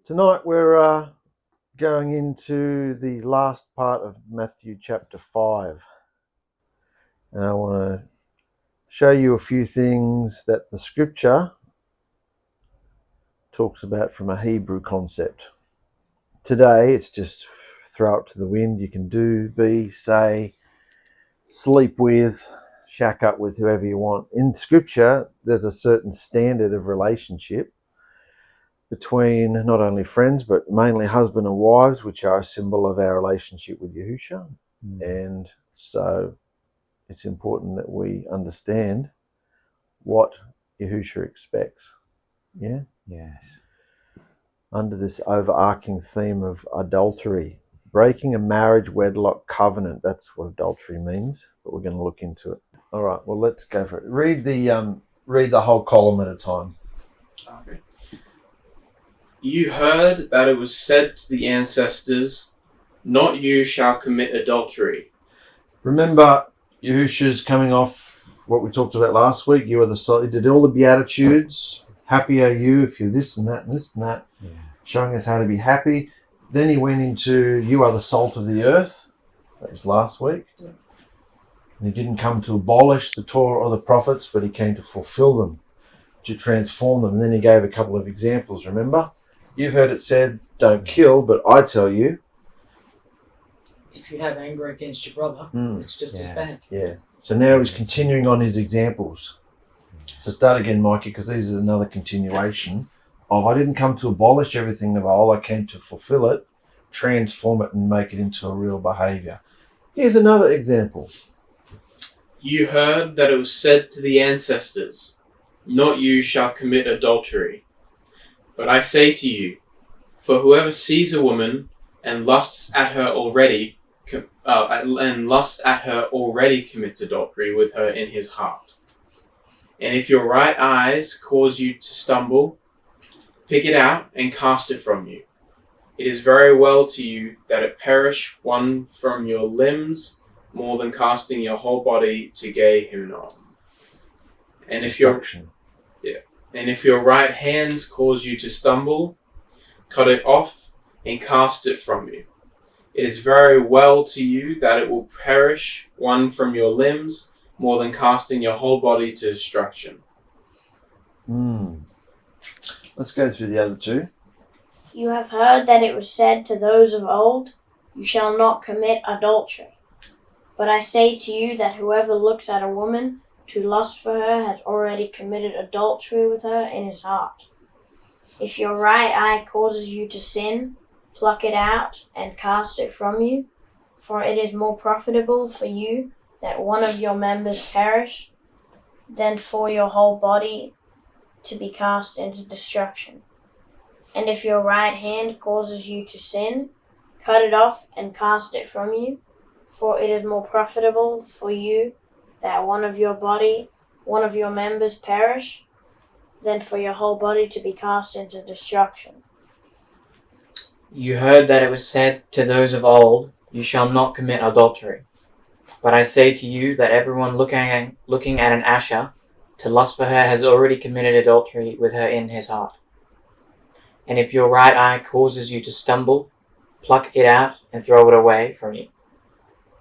Tonight we're going into the last part of Matthew chapter 5. And I want to show you a few things that the scripture talks about from a Hebrew concept. Today it's just throw it to the wind. You can do, be, say, sleep with, shack up with whoever you want. In scripture there's a certain standard of relationship between not only friends but mainly husband and wives, which are a symbol of our relationship with Yahusha. And so it's important that we understand what Yahusha expects. Yeah? Yes. Under this overarching theme of adultery, breaking a marriage wedlock covenant. That's what adultery means, but we're going to look into it. All right, well, let's go for it. Read the whole column at a time. Okay. You heard that it was said to the ancestors, "Not you shall commit adultery." Remember, Yahusha's coming off what we talked about last week. You are the salt. He did all the Beatitudes. Happy are you if you're this and that and this and that. Yeah. Showing us how to be happy. Then he went into, you are the salt of the earth. That was last week. Yeah. And he didn't come to abolish the Torah or the prophets, but he came to fulfill them, to transform them. And then he gave a couple of examples, remember? You've heard it said, don't kill, but I tell you. If you have anger against your brother, it's just as bad. Yeah. So now he's continuing on his examples. So start again, Mikey, because this is another continuation of I didn't come to abolish everything of old. I came to fulfill it, transform it, and make it into a real behaviour. Here's another example. You heard that it was said to the ancestors, "Not you shall commit adultery." But I say to you, for whoever sees a woman and lusts at her already commits adultery with her in his heart. And if your right eyes cause you to stumble, pick it out and cast it from you. It is very well to you that it perish one from your limbs more than casting your whole body to Gehenna. And if your right hands cause you to stumble, cut it off and cast it from you. It is very well to you that it will perish one from your limbs more than casting your whole body to destruction. Let's go through the other two. You have heard that it was said to those of old, "You shall not commit adultery." But I say to you that whoever looks at a woman to lust for her has already committed adultery with her in his heart. If your right eye causes you to sin, pluck it out and cast it from you, for it is more profitable for you that one of your members perish than for your whole body to be cast into destruction. And if your right hand causes you to sin, cut it off and cast it from you, for it is more profitable for you that one of your members perish than for your whole body to be cast into destruction. You heard that it was said to those of old, "You shall not commit adultery." But I say to you that everyone looking at an Asher to lust for her has already committed adultery with her in his heart. And if your right eye causes you to stumble, pluck it out and throw it away from you.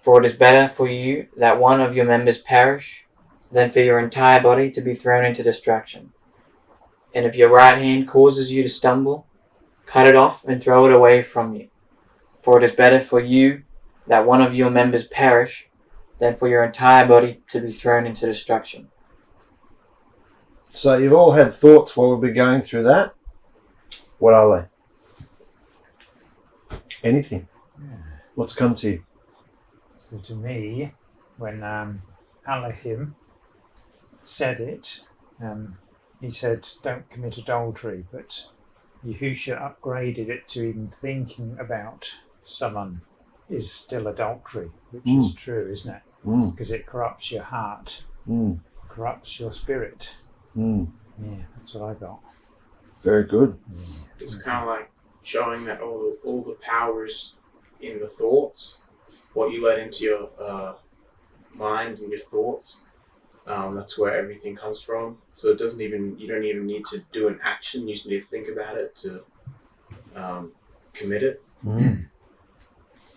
For it is better for you that one of your members perish than for your entire body to be thrown into destruction. And if your right hand causes you to stumble, cut it off and throw it away from you. For it is better for you that one of your members perish than for your entire body to be thrown into destruction. So you've all had thoughts while we've been going through that. What are they? Anything? What's come to you? So to me, when Alahim said it, he said, "Don't commit adultery," but Yahusha upgraded it to even thinking about someone is still adultery, which is true, isn't it? Because it corrupts your heart, corrupts your spirit. Yeah, that's what I got. Very good. It's kind of like showing that all the power is in the thoughts, what you let into your mind and your thoughts. That's where everything comes from. So you don't even need to do an action. You just need to think about it to commit it.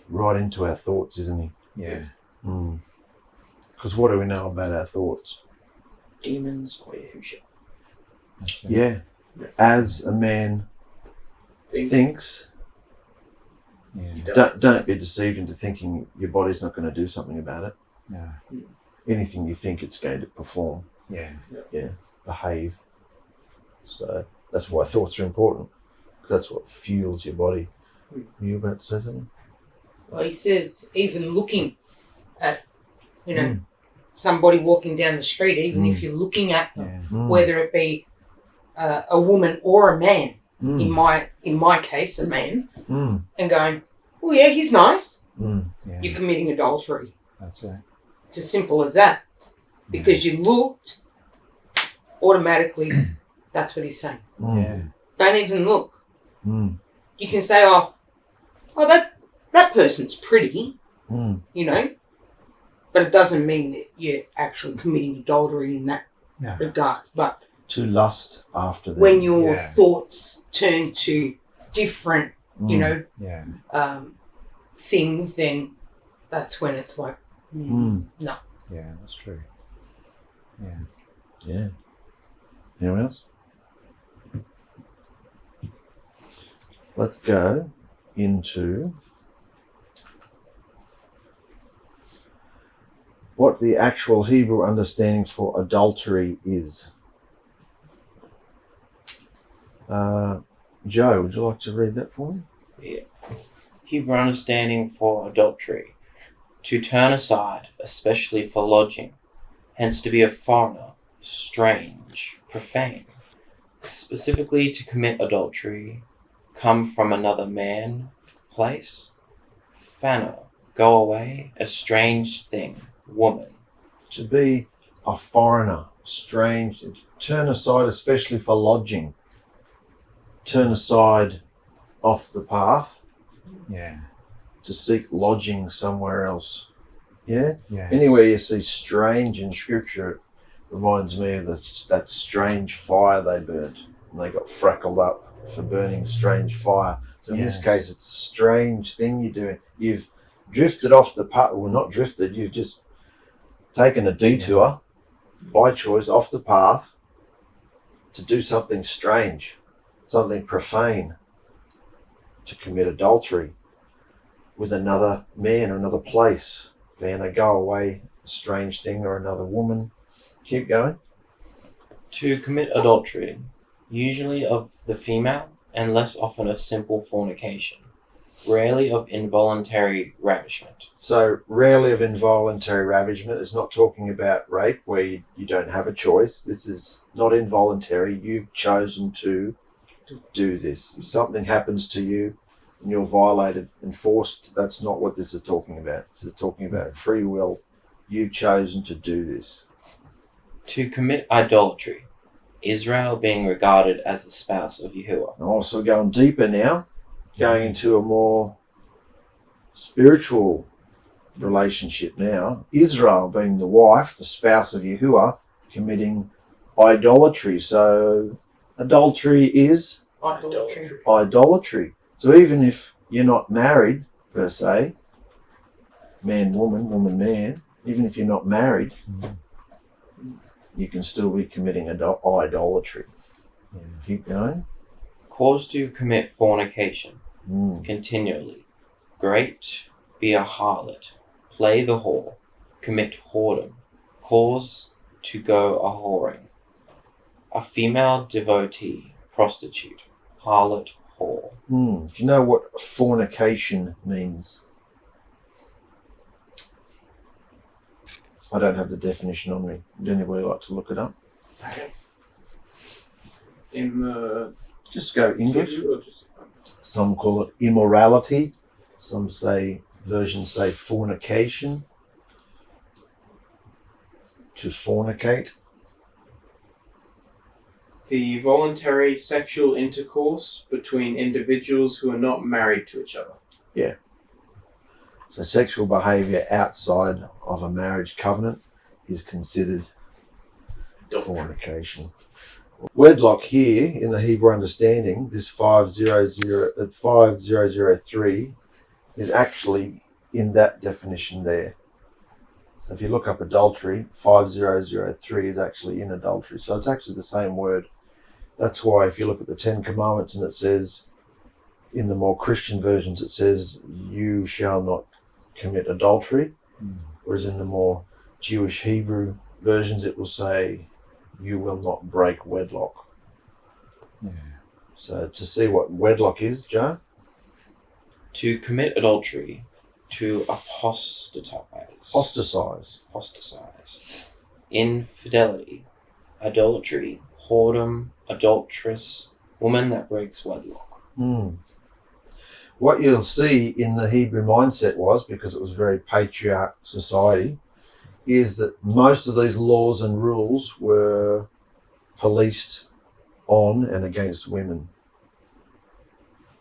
Right into our thoughts, isn't he? Yeah. Because what do we know about our thoughts? Demons or Yahusha. That's it. Yeah. As a man thinks, Yeah. don't be deceived into thinking your body's not going to do something about it. No. Anything you think it's going to perform, Yeah. behave. So that's why thoughts are important, because that's what fuels your body. Were you about to say something? Well, he says even looking at, somebody walking down the street, even if you're looking at them, Yeah. whether it be a woman or a man, in my case, a man, and going, oh yeah, he's nice, Yeah. you're committing adultery. That's it. It's as simple as that. Because you looked, automatically, that's what he's saying. Yeah. Don't even look. You can say, oh, that person's pretty, but it doesn't mean that you're actually committing adultery in that regard. But to lust after them. when your thoughts turn to different, things, then that's when it's like, no. Yeah, that's true. Yeah. Yeah. Anyone else? Let's go into what the actual Hebrew understandings for adultery is. Joe, would you like to read that for me? Yeah. Hebrew understanding for adultery. To turn aside, especially for lodging, hence to be a foreigner, strange, profane. Specifically to commit adultery, come from another man, place. Phano, go away, a strange thing, woman. To be a foreigner, strange, turn aside, especially for lodging. Turn aside off the path. Yeah. To seek lodging somewhere else. Yeah? Yeah. Anywhere you see strange in scripture, it reminds me of that strange fire they burnt. And they got freckled up for burning strange fire. So in this case, it's a strange thing you're doing. You've drifted off the path. Well, not drifted. You've just taken a detour by choice off the path to do something strange, something profane, to commit adultery with another man or another place. Vanna, go away, a strange thing or another woman. Keep going. To commit adultery, usually of the female and less often of simple fornication, rarely of involuntary ravishment. So rarely of involuntary ravishment is not talking about rape where you don't have a choice. This is not involuntary. You've chosen to do this. If something happens to you and you're violated and forced, that's not what this is talking about. This is talking about free will. You've chosen to do this. To commit idolatry, Israel being regarded as the spouse of Yahuah. And also going deeper now, going into a more spiritual relationship now. Israel being the wife, the spouse of Yahuah, committing idolatry. So adultery is idolatry. So even if you're not married, per se, man, woman, woman, man, even if you're not married, you can still be committing idolatry. Keep going. Cause to commit fornication continually. Great, be a harlot, play the whore, commit whoredom, cause to go a whoring. A female devotee, prostitute, harlot, whore. Do you know what fornication means? I don't have the definition on me. Would anybody like to look it up? In the Just go English. Hebrew or just- Some call it immorality. Some versions say fornication. To fornicate. the voluntary sexual intercourse between individuals who are not married to each other. So sexual behaviour outside of a marriage covenant is considered fornication. Wedlock here in the Hebrew understanding, this 5003 is actually in that definition there. So if you look up adultery, 5003 is actually in adultery. So it's actually the same word. That's why if you look at the 10 Commandments and it says, in the more Christian versions, it says, you shall not commit adultery. Whereas in the more Jewish Hebrew versions, it will say, you will not break wedlock. Yeah. So to see what wedlock is, Joe? To commit adultery, to apostatize, infidelity, idolatry, whoredom, adulteress, woman that breaks wedlock. What you'll see in the Hebrew mindset was, because it was a very patriarch society, is that most of these laws and rules were policed on and against women.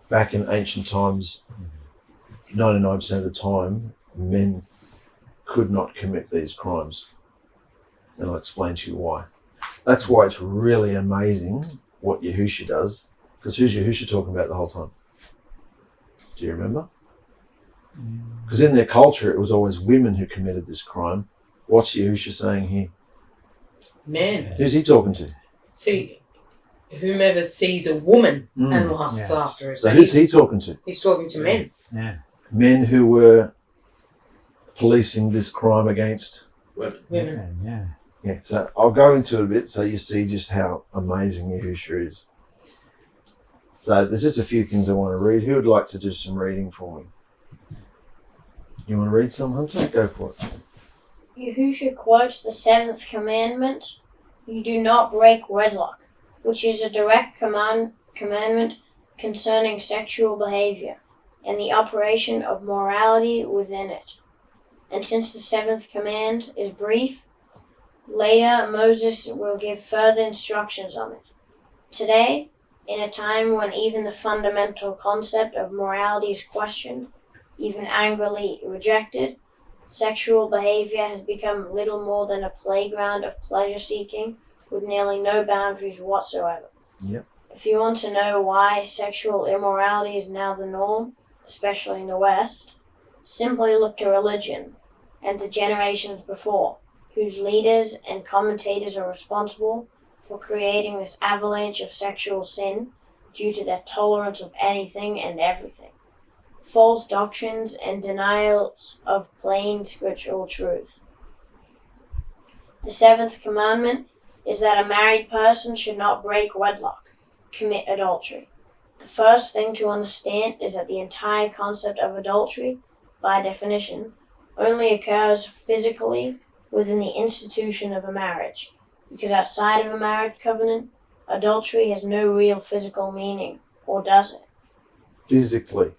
Back in ancient times, 99% of the time, men could not commit these crimes. And I'll explain to you why. That's why it's really amazing what Yahusha does, because who's Yahusha talking about the whole time? Do you remember? Because in their culture, it was always women who committed this crime. What's Yahusha saying here? Men. Who's he talking to? See, whomever sees a woman and lusts after her. So who's he talking to? He's talking to men. Yeah. Men who were policing this crime against Women. Yeah. Yeah, so I'll go into it a bit so you see just how amazing Yahusha is. So there's just a few things I want to read. Who would like to do some reading for me? You want to read some, Hunter? Go for it. Yahusha quotes the 7th commandment, you do not break wedlock, which is a direct commandment concerning sexual behavior and the operation of morality within it. And since the 7th command is brief, later Moses will give further instructions on it. Today, in a time when even the fundamental concept of morality is questioned, even angrily rejected, sexual behavior has become little more than a playground of pleasure seeking with nearly no boundaries whatsoever. Yep. If you want to know why sexual immorality is now the norm, especially in the West, simply look to religion and the generations before, whose leaders and commentators are responsible for creating this avalanche of sexual sin due to their tolerance of anything and everything. False doctrines and denials of plain scriptural truth. The 7th commandment is that a married person should not break wedlock, commit adultery. The first thing to understand is that the entire concept of adultery, by definition, only occurs physically within the institution of a marriage, because outside of a marriage covenant, adultery has no real physical meaning, or does it? Physically.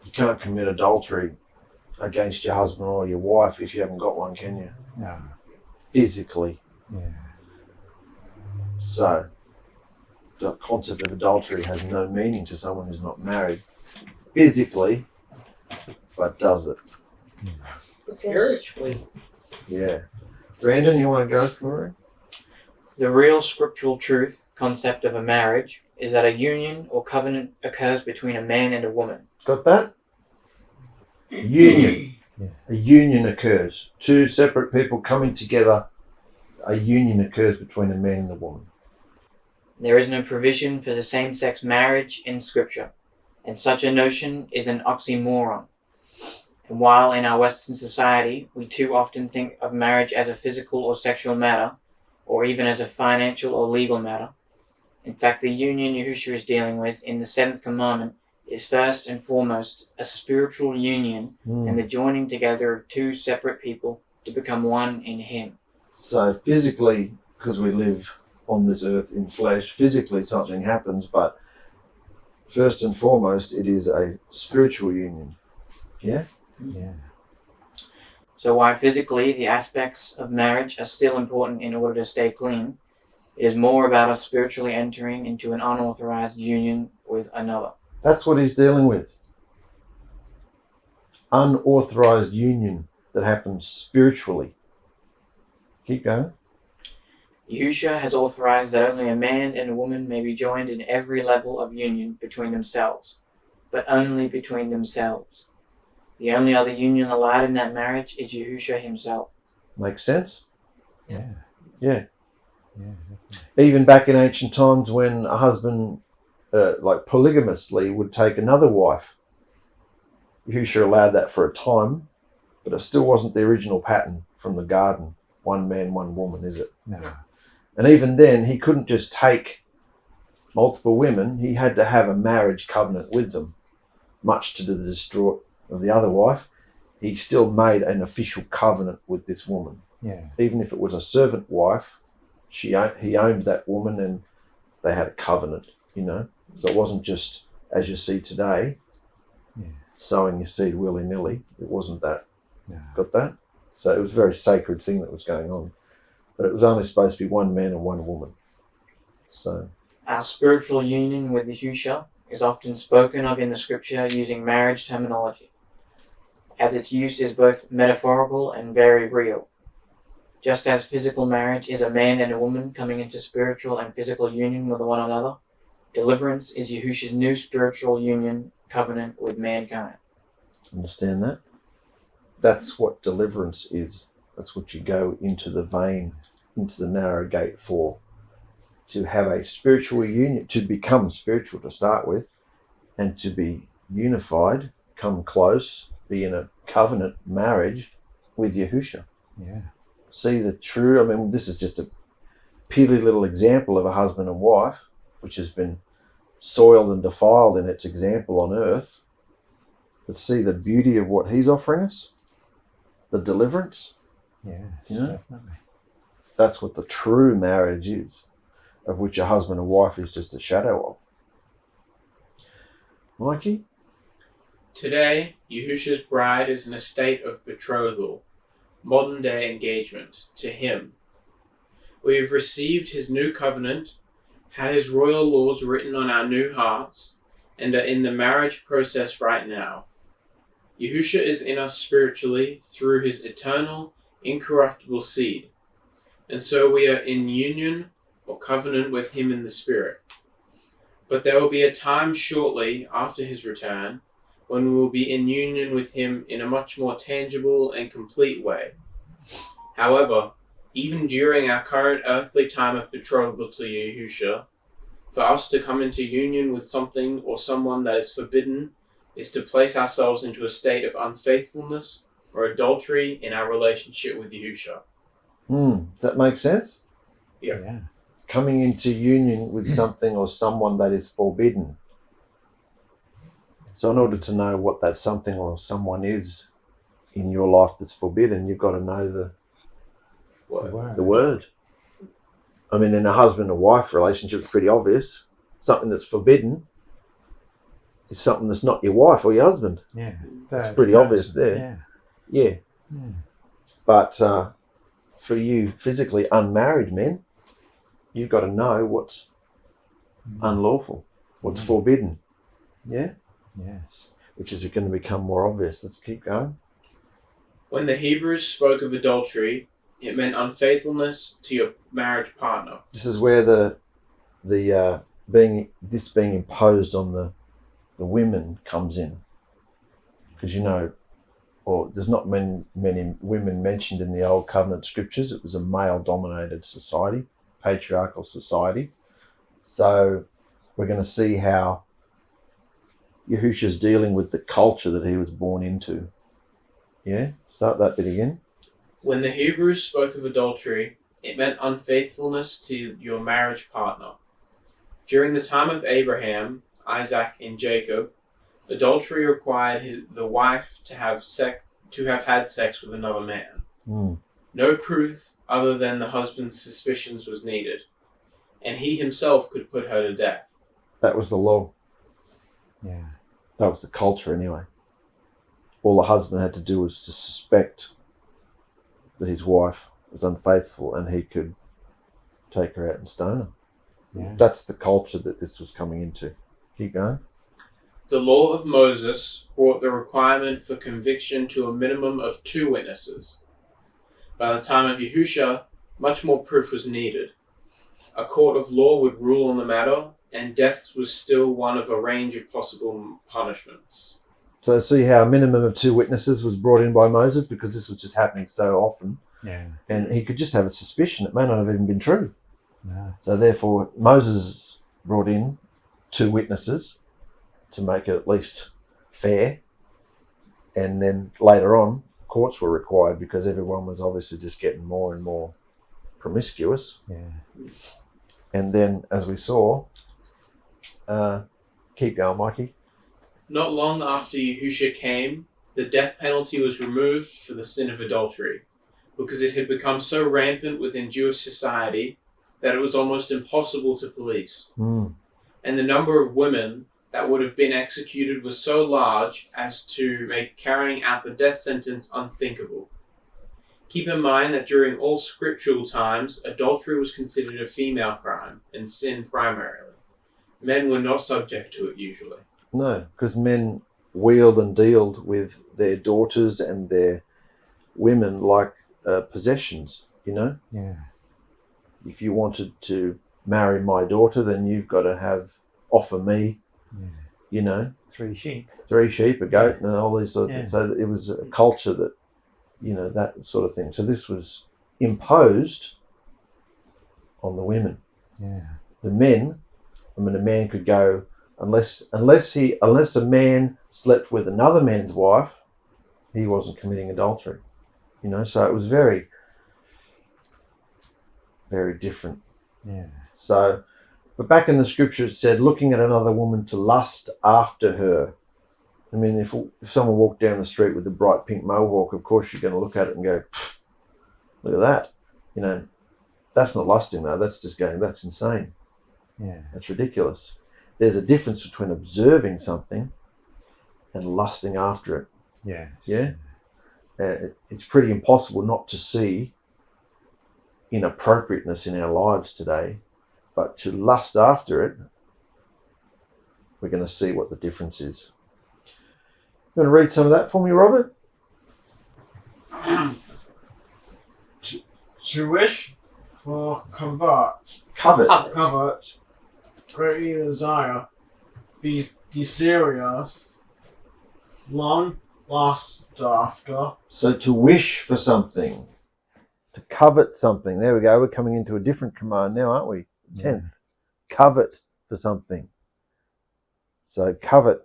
You can't commit adultery against your husband or your wife if you haven't got one, can you? No. Physically. Yeah. So, the concept of adultery has no meaning to someone who's not married. Physically, but does it? Spiritually. Yeah. Brandon, you want to go for it? The real scriptural truth concept of a marriage is that a union or covenant occurs between a man and a woman. Got that? Union. Yeah. A union occurs. Two separate people coming together. A union occurs between a man and a woman. There is no provision for the same-sex marriage in Scripture, and such a notion is an oxymoron. And while in our Western society we too often think of marriage as a physical or sexual matter, or even as a financial or legal matter, in fact the union Yahusha is dealing with in the 7th commandment is first and foremost a spiritual union and the joining together of two separate people to become one in Him. So physically, because we live on this earth in flesh, physically something happens, but first and foremost it is a spiritual union. Yeah? Yeah. So while physically the aspects of marriage are still important in order to stay clean, it is more about us spiritually entering into an unauthorized union with another. That's what he's dealing with. Unauthorized union that happens spiritually. Keep going. Yahusha has authorized that only a man and a woman may be joined in every level of union between themselves, but only between themselves. The only other union allowed in that marriage is Yahusha himself. Makes sense? Yeah. Yeah. Yeah. Even back in ancient times when a husband, like polygamously, would take another wife, Yahusha allowed that for a time, but it still wasn't the original pattern from the garden. One man, one woman, is it? No. And even then, he couldn't just take multiple women. He had to have a marriage covenant with them, much to the distraught of the other wife. He still made an official covenant with this woman. Yeah. Even if it was a servant wife, he owned that woman and they had a covenant, you know. So it wasn't just, as you see today, sowing your seed willy-nilly. It wasn't that. No. Got that? So it was a very sacred thing that was going on. But it was only supposed to be one man and one woman. So Our spiritual union with Yahusha is often spoken of in the scripture using marriage terminology, as its use is both metaphorical and very real. Just as physical marriage is a man and a woman coming into spiritual and physical union with one another, deliverance is Yahusha's new spiritual union covenant with mankind. understand that? That's what deliverance is. That's what you go into the vein, into the narrow gate for. To have a spiritual union, to become spiritual to start with, and to be unified, come close, be in a covenant marriage with Yahusha. Yeah. See the true, I mean, this is just a peely little example of a husband and wife, which has been soiled and defiled in its example on earth. But see the beauty of what he's offering us, the deliverance. Yes, Yeah. definitely. That's what the true marriage is, of which a husband and wife is just a shadow of. Mikey? Today, Yahusha's bride is in a state of betrothal, modern day engagement, to him. We have received his new covenant, had his royal laws written on our new hearts, and are in the marriage process right now. Yahusha is in us spiritually through his eternal, incorruptible seed, and so we are in union or covenant with him in the spirit. But there will be a time shortly after his return when we will be in union with him in a much more tangible and complete way. However, even during our current earthly time of betrothal to Yahusha, for us to come into union with something or someone that is forbidden is to place ourselves into a state of unfaithfulness or adultery in our relationship with Yahusha. Does that make sense? Yeah. Coming into union with something or someone that is forbidden. So in order to know what that something or someone is in your life that's forbidden, you've got to know the word. I mean, in a husband and wife relationship, it's pretty obvious. Something that's forbidden is something that's not your wife or your husband. Yeah. It's pretty obvious there. Yeah. But for you physically unmarried men, you've got to know what's unlawful, what's forbidden. Yeah? Yes. Which is going to become more obvious. Let's keep going. When the Hebrews spoke of adultery, it meant unfaithfulness to your marriage partner. This is where the being imposed on the women comes in, because there's not many women mentioned in the Old Covenant scriptures. It was a male-dominated society, patriarchal society. So we're going to see how Yahusha's dealing with the culture that he was born into. Yeah, start that bit again. When the Hebrews spoke of adultery, it meant unfaithfulness to your marriage partner. During the time of Abraham, Isaac, and Jacob, adultery required the wife to have had sex with another man. No proof other than the husband's suspicions was needed, and he himself could put her to death. That was the law. Yeah. That was the culture anyway. All the husband had to do was to suspect that his wife was unfaithful and he could take her out and stone her. Yeah. That's the culture that this was coming into. Keep going. The law of Moses brought the requirement for conviction to a minimum of 2 witnesses. By the time of Yahusha, much more proof was needed. A court of law would rule on the matter, and death was still one of a range of possible punishments. So see how a minimum of 2 witnesses was brought in by Moses, because this was just happening so often. Yeah. And he could just have a suspicion it may not have even been true. Yeah. So therefore, Moses brought in 2 witnesses to make it at least fair. And then later on, courts were required because everyone was obviously just getting more and more promiscuous. Yeah. And then, as we saw, keep going, Mikey. Not long after Yahusha came, the death penalty was removed for the sin of adultery, because it had become so rampant within Jewish society that it was almost impossible to police. Mm. And the number of women that would have been executed was so large as to make carrying out the death sentence unthinkable. Keep in mind that during all scriptural times, adultery was considered a female crime and sin primarily. Men were not subject to it usually. No, because men wheeled and dealed with their daughters and their women like possessions, you know? Yeah. If you wanted to marry my daughter, then you've got to offer me, you know, 3 sheep. 3 sheep, a goat, and all these sort of Yeah. things. So it was a culture that, you know, that sort of thing. So this was imposed on the women. Yeah. The men, I mean, a man could go, unless a man slept with another man's wife, he wasn't committing adultery. You know, so it was very, very different. Yeah. So, but back in the scripture it said, looking at another woman to lust after her. I mean, if someone walked down the street with a bright pink mohawk, of course you're going to look at it and go, look at that. You know, that's not lusting though. That's just going, that's insane. Yeah. That's ridiculous. There's a difference between observing something and lusting after it. Yeah. Yeah. It's pretty impossible not to see inappropriateness in our lives today, but to lust after it, we're going to see what the difference is. You want to read some of that for me, Robert? To wish for covet, greatly desire, be desirous, long last after. So to wish for something, to covet something. There we go. We're coming into a different command now, aren't we? 10th. Covet for something. So covet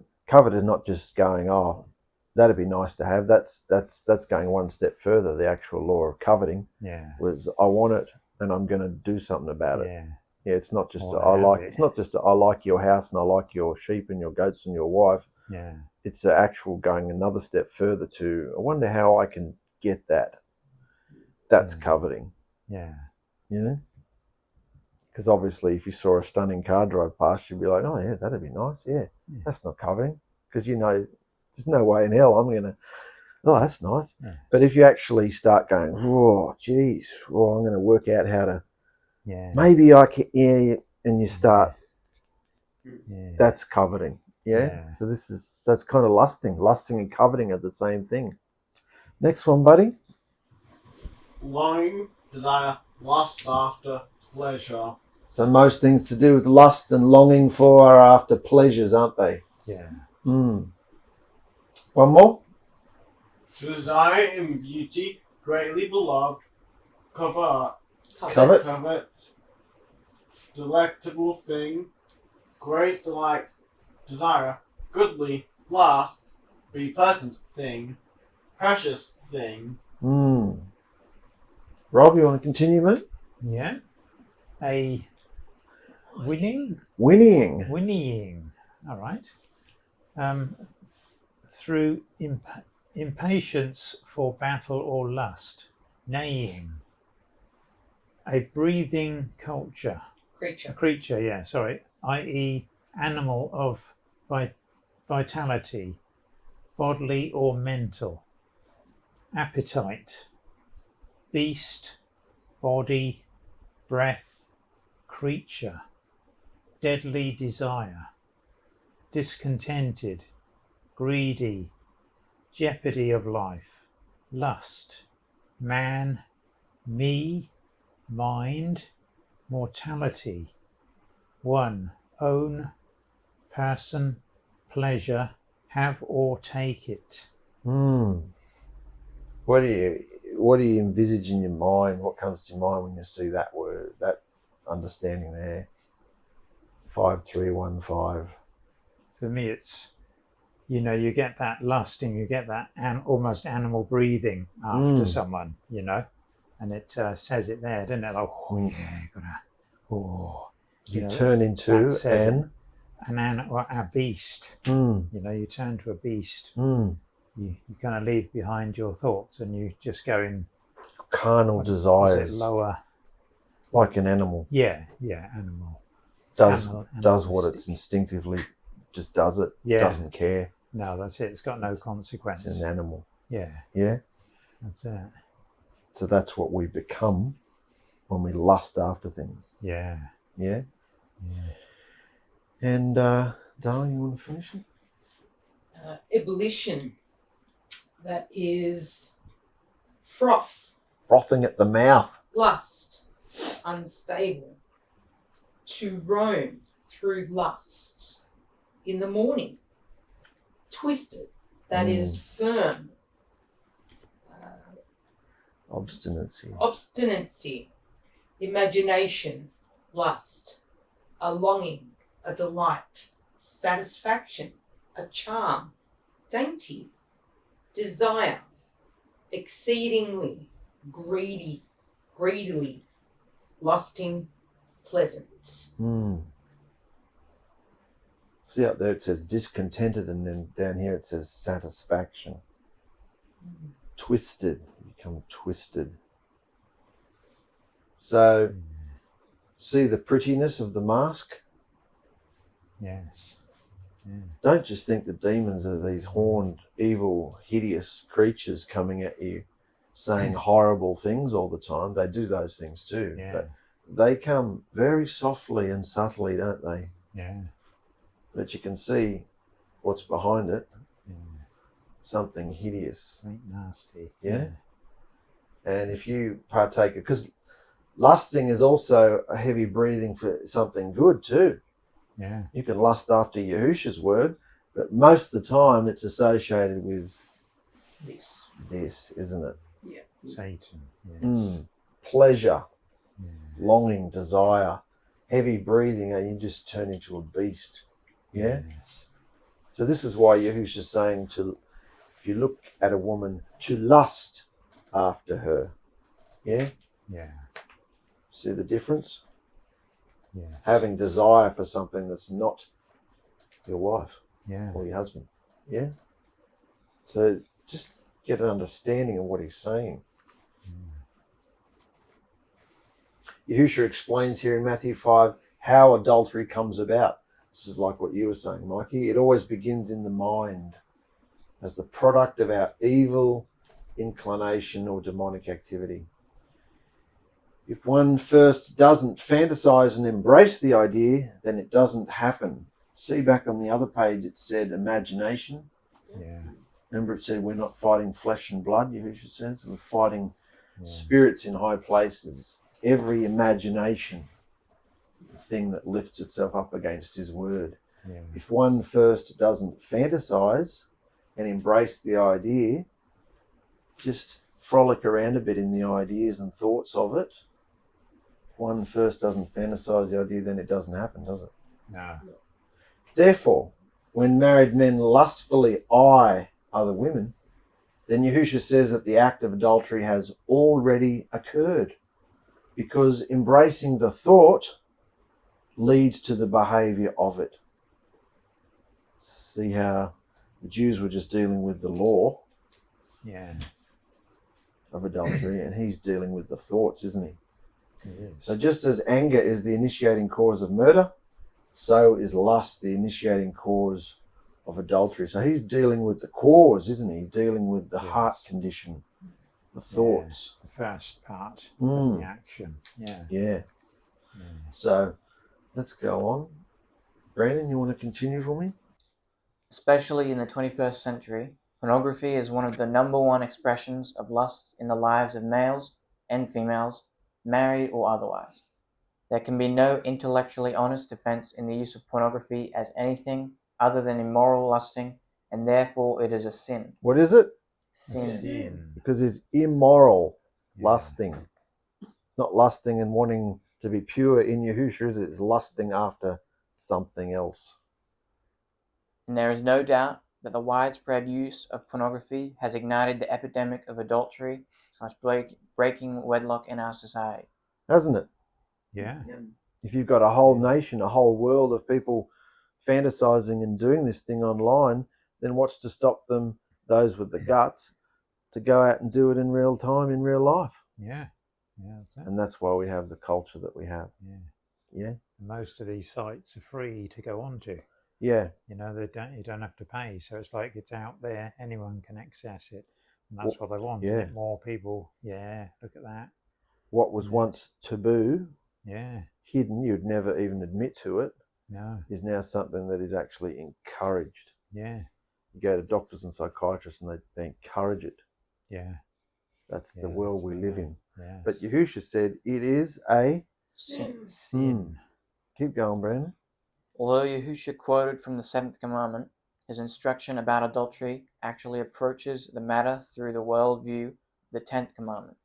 is not just going, oh, that'd be nice to have. That's going one step further. The actual law of coveting was, I want it and I'm going to do something about it. Yeah, it's not just I like your house and I like your sheep and your goats and your wife. Yeah. It's actual going another step further to, I wonder how I can get that. That's coveting. Yeah. You know? Because obviously if you saw a stunning car drive past, you'd be like, oh yeah, that'd be nice. Yeah. That's not coveting. Because you know, there's no way in hell I'm going to, oh, that's nice. Yeah. But if you actually start going, oh, geez, I'm going to work out how to, maybe I can, and you start, that's coveting. Yeah. So that's kind of lusting. Lusting and coveting are the same thing. Next one, buddy. Longing, desire, lust after, pleasure. So most things to do with lust and longing for are after pleasures, aren't they? Yeah. One more. To desire in beauty, greatly beloved, covet. Delectable thing, great delight, desire, goodly, last, be pleasant thing, precious thing. Rob, you want to continue, mate? Yeah. A whinnying. All right. Through impatience for battle or lust, neighing. A breathing creature, i.e. animal of vitality, bodily or mental. Appetite, beast, body, breath, creature. Deadly desire, discontented, greedy, jeopardy of life, lust, man, me, mind, mortality. 1. Own, person, pleasure, have or take it. What do you envisage in your mind? What comes to your mind when you see that word, that understanding there? 5315. For me, it's, you get that lusting, you get that almost animal breathing after someone, and it says it there, doesn't it? Like, oh yeah, You turn into a beast. You turn to a beast. You kind of leave behind your thoughts and you just go in carnal desires, lower, like an animal. Yeah, animal. Does what it's instinctively just does it. Yeah. Doesn't care. No, that's it. It's got no consequence. It's an animal. Yeah. Yeah. That's it. So that's what we become when we lust after things. Yeah. Yeah. And darling, you want to finish it? Ebullition. That is Frothing at the mouth. lust, unstable, to roam through lust. In the morning, twisted, that is firm. Obstinacy, imagination, lust, a longing, a delight, satisfaction, a charm, dainty, desire, exceedingly, greedily, lusting, pleasant. See up there it says discontented, and then down here it says satisfaction. Twisted, become twisted. So see the prettiness of the mask? Yes. Yeah. Don't just think the demons are these horned, evil, hideous creatures coming at you saying horrible things all the time. They do those things too. Yeah. But they come very softly and subtly, don't they? Yeah. But you can see what's behind it. Yeah. Something hideous. Something nasty. Yeah. And if you partake, because lusting is also a heavy breathing for something good too. Yeah. You can lust after Yahusha's word, but most of the time it's associated with this, isn't it? Yeah. Satan. Yes. Pleasure, Yeah. longing, desire, heavy breathing, and you just turn into a beast. Yeah. Yes. So this is why Yahusha's saying if you look at a woman, to lust after her. Yeah. Yeah. See the difference? Yes. Having desire for something that's not your wife Yeah. or your husband. Yeah. So just get an understanding of what he's saying. Yahusha explains here in Matthew 5 how adultery comes about. This is like what you were saying, Mikey. It always begins in the mind as the product of our evil inclination or demonic activity. If one first doesn't fantasize and embrace the idea, then it doesn't happen. See back on the other page, it said imagination. Yeah. Remember it said we're not fighting flesh and blood, Yahusha says. We're fighting spirits in high places. Every imagination, the thing that lifts itself up against his word. Yeah. If one first doesn't fantasize and embrace the idea, just frolic around a bit in the ideas and thoughts of it. If one first doesn't fantasize the idea, then it doesn't happen, does it? No. Therefore, when married men lustfully eye other women, then Yahusha says that the act of adultery has already occurred, because embracing the thought leads to the behavior of it. See how the Jews were just dealing with the law of adultery, and he's dealing with the thoughts, isn't he? He is. So just as anger is the initiating cause of murder, so is lust the initiating cause of adultery. So he's dealing with the cause, isn't he? He's dealing with the heart condition, the thoughts. The first part of the action. Yeah. So let's go on. Brandon, you want to continue for me? Especially in the 21st century, pornography is one of the number one expressions of lust in the lives of males and females, married or otherwise. There can be no intellectually honest defense in the use of pornography as anything other than immoral lusting, and therefore it is a sin. What is it? Sin. Because it's immoral Yeah. lusting. It's not lusting and wanting to be pure in Yahusha, is it? It's lusting after something else. And there is no doubt that the widespread use of pornography has ignited the epidemic of adultery / breaking wedlock in our society. Hasn't it? Yeah. If you've got a whole nation, a whole world of people fantasizing and doing this thing online, then what's to stop them, those with the guts, to go out and do it in real time, in real life? Yeah. Yeah, that's it. And that's why we have the culture that we have. Yeah. Yeah. Most of these sites are free to go onto. Yeah. You know, you don't have to pay. So it's like it's out there. Anyone can access it. And that's what they want. Yeah. Get more people. Yeah. Look at that. What was once taboo, Yeah. hidden, you'd never even admit to it, No. is now something that is actually encouraged. Yeah. You go to doctors and psychiatrists and they encourage it. Yeah. That's the Yeah, world that's we right. live in. Yeah. But Yahusha said it is a Sin. Sin. Keep going, Brandon. Although Yahusha quoted from the 7th commandment, his instruction about adultery actually approaches the matter through the worldview of the 10th commandment.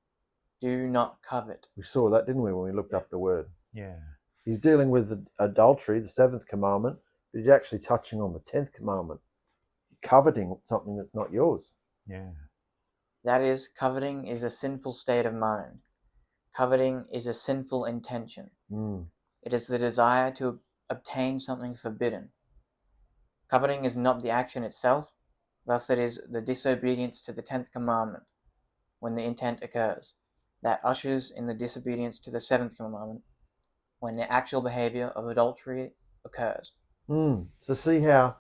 Do not covet. We saw that, didn't we, when we looked up the word? Yeah. He's dealing with the adultery, the 7th commandment, but he's actually touching on the 10th commandment. Coveting something that's not yours. Yeah. That is, coveting is a sinful state of mind. Coveting is a sinful intention. It is the desire to obtain something forbidden. Coveting is not the action itself, thus it is the disobedience to the 10th commandment, when the intent occurs, that ushers in the disobedience to the 7th commandment, when the actual behavior of adultery occurs. So see how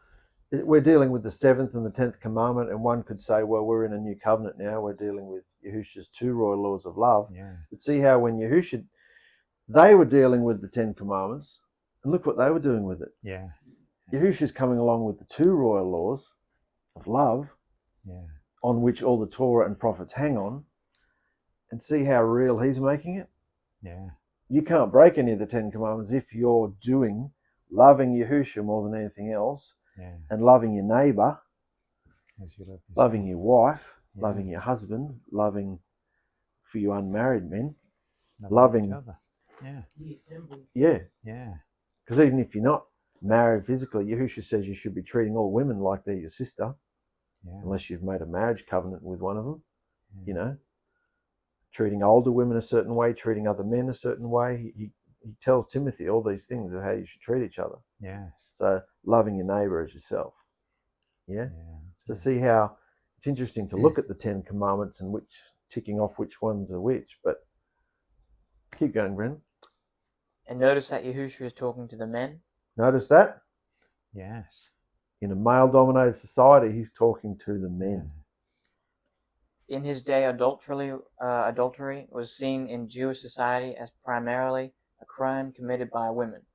we're dealing with the 7th and the 10th commandment, and one could say, well, we're in a new covenant now, we're dealing with Yahusha's 2 royal laws of love. Yeah. But see how when Yahusha, they were dealing with the 10 commandments, and look what they were doing with it. Yeah. Yahusha's coming along with the 2 royal laws of love, Yeah. on which all the Torah and prophets hang on, and see how real he's making it. Yeah. You can't break any of the 10 commandments if you're doing loving Yahusha more than anything else, Yeah. and loving your neighbor, As you love yourself. loving your wife, Yeah. loving your husband, loving, for you unmarried men, Each loving. other. Yeah. Yeah, Yeah. because even if you're not married physically, Yahusha says you should be treating all women like they're your sister, Yeah. unless you've made a marriage covenant with one of them. Yeah. You know, treating older women a certain way, treating other men a certain way. He tells Timothy all these things of how you should treat each other. Yes. So loving your neighbor as yourself. Yeah. Yeah. So see how it's interesting to look at the 10 commandments and ticking off which ones are which. But keep going, Brendan. And notice that Yahusha is talking to the men. Notice that Yes. in a male-dominated society, he's talking to the men. In his day, adultery was seen in Jewish society as primarily a crime committed by women.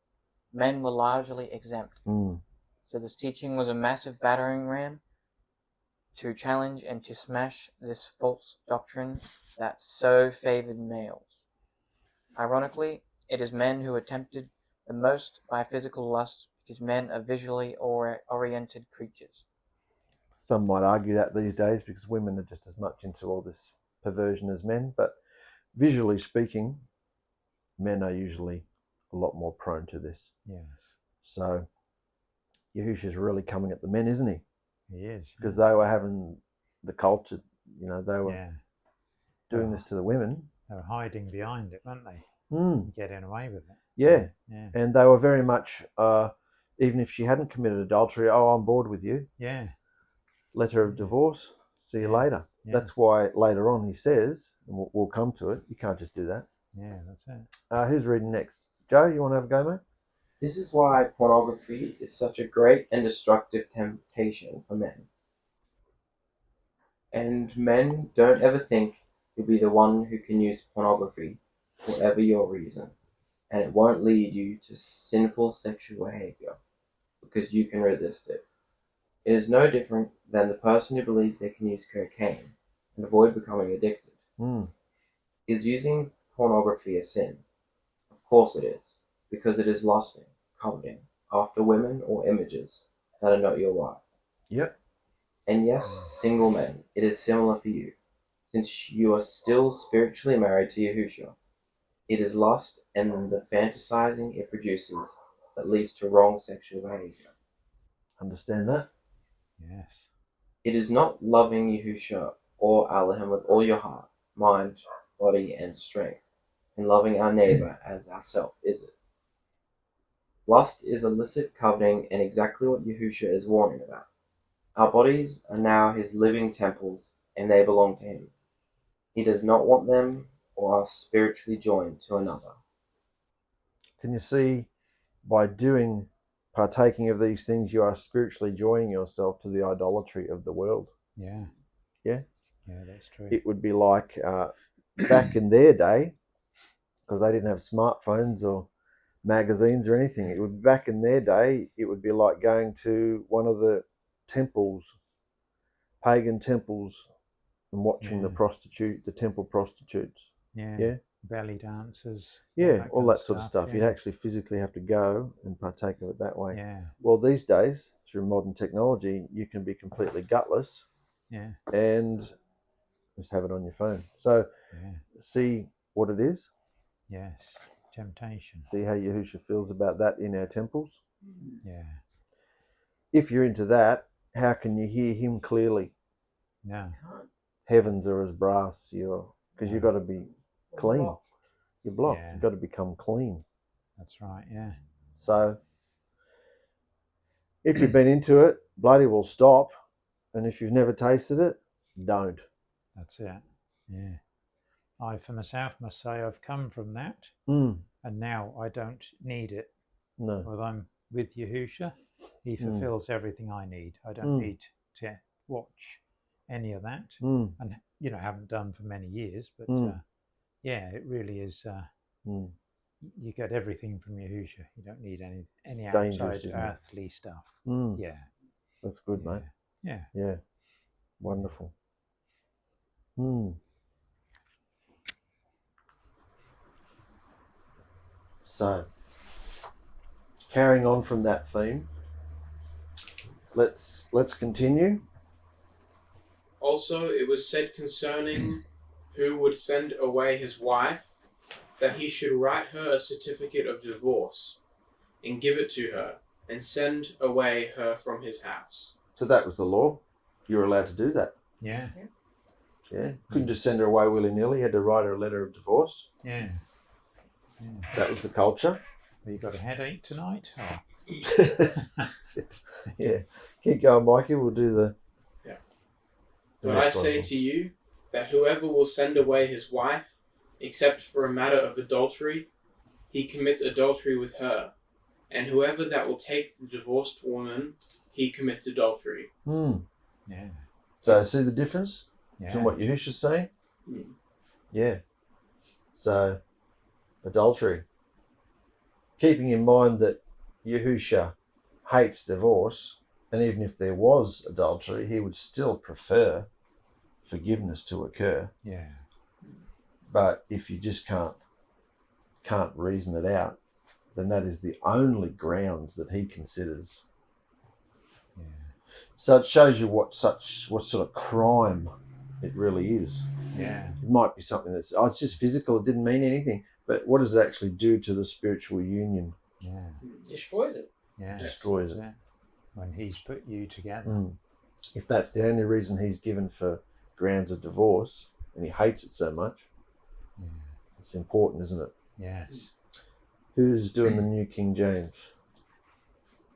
Men were largely exempt. So this teaching was a massive battering ram to challenge and to smash this false doctrine that so favored males. Ironically, it is men who are tempted the most by physical lust because men are visually oriented creatures. Some might argue that these days because women are just as much into all this perversion as men, but visually speaking, men are usually a lot more prone to this. Yes. So Yahusha's really coming at the men, isn't he? He is. Because they were having the culture, they were Yeah. doing this to the women. They were hiding behind it, weren't they? Getting away with it. Yeah. Yeah. And they were very much, even if she hadn't committed adultery, I'm bored with you. Yeah. Letter of divorce. See you later. Yeah. That's why later on he says, and we'll come to it, you can't just do that. Yeah, that's it. Who's reading next? Joe, you want to have a go, mate? This is why pornography is such a great and destructive temptation for men. And men, don't ever think you'll be the one who can use pornography, whatever your reason, and it won't lead you to sinful sexual behavior, because you can resist it. It is no different than the person who believes they can use cocaine and avoid becoming addicted. Is using pornography a sin? Of Of course it is, because it is lusting, coveting, after women or images that are not your wife. Yep. And yes, single men, it is similar for you, since you are still spiritually married to Yahusha. It is lust and the fantasizing it produces that leads to wrong sexual behavior. Understand that? Yes. It is not loving Yahusha or Alahim with all your heart, mind, body, and strength, and loving our neighbor as ourself, is it? Lust is illicit coveting and exactly what Yahusha is warning about. Our bodies are now his living temples, and they belong to him. He does not want them or us spiritually joined to another. Can you see, by partaking of these things, you are spiritually joining yourself to the idolatry of the world? Yeah. Yeah? Yeah, that's true. It would be like back in their day, because they didn't have smartphones or magazines or anything. It would back in their day, it would be like going to one of the temples, pagan temples, and watching the temple prostitutes. Yeah. Yeah. Belly dancers. Yeah, all that sort of stuff. Yeah. You'd actually physically have to go and partake of it that way. Yeah. Well, these days, through modern technology, you can be completely gutless. Yeah. And just have it on your phone. So see what it is. Yes. Temptation. See how Yahusha feels about that in our temples. Yeah. If you're into that, how can you hear him clearly? No. Heavens are as brass, because you've got to be clean. You're blocked. Yeah. You've got to become clean. That's right, yeah. So if you've been into it, bloody will stop. And if you've never tasted it, don't. That's it. Yeah. I, for myself, must say I've come from that. And now I don't need it. No. Well, I'm with Yahusha. He fulfills everything I need. I don't need to watch any of that. And, haven't done for many years. But, yeah, it really is. You get everything from Yahusha. You don't need any outside earthly stuff. Yeah. That's good, mate. Yeah. Yeah. Wonderful. So, carrying on from that theme, let's continue. Also, it was said concerning who would send away his wife, that he should write her a certificate of divorce, and give it to her, and send away her from his house. So that was the law. You were allowed to do that. Yeah. Yeah. Couldn't just send her away willy-nilly. You had to write her a letter of divorce. Yeah. That was the culture. Well, you got a headache tonight? Oh. That's it. Yeah. Keep going, Mikey. We'll do the... But I say to you that whoever will send away his wife, except for a matter of adultery, he commits adultery with her. And whoever that will take the divorced woman, he commits adultery. Yeah. So see the difference between what Yahusha's saying? Yeah. So, adultery. Keeping in mind that Yahusha hates divorce, and even if there was adultery, he would still prefer forgiveness to occur. Yeah. But if you just can't reason it out, then that is the only grounds that he considers. Yeah. So it shows you what sort of crime it really is. Yeah. It might be something that's it's just physical, it didn't mean anything. But what does it actually do to the spiritual union? Yeah. Destroys it. Yeah. Destroys it. When he's put you together. If that's the only reason he's given for grounds of divorce, and he hates it so much, it's important, isn't it? Yes. Who's doing the New King James?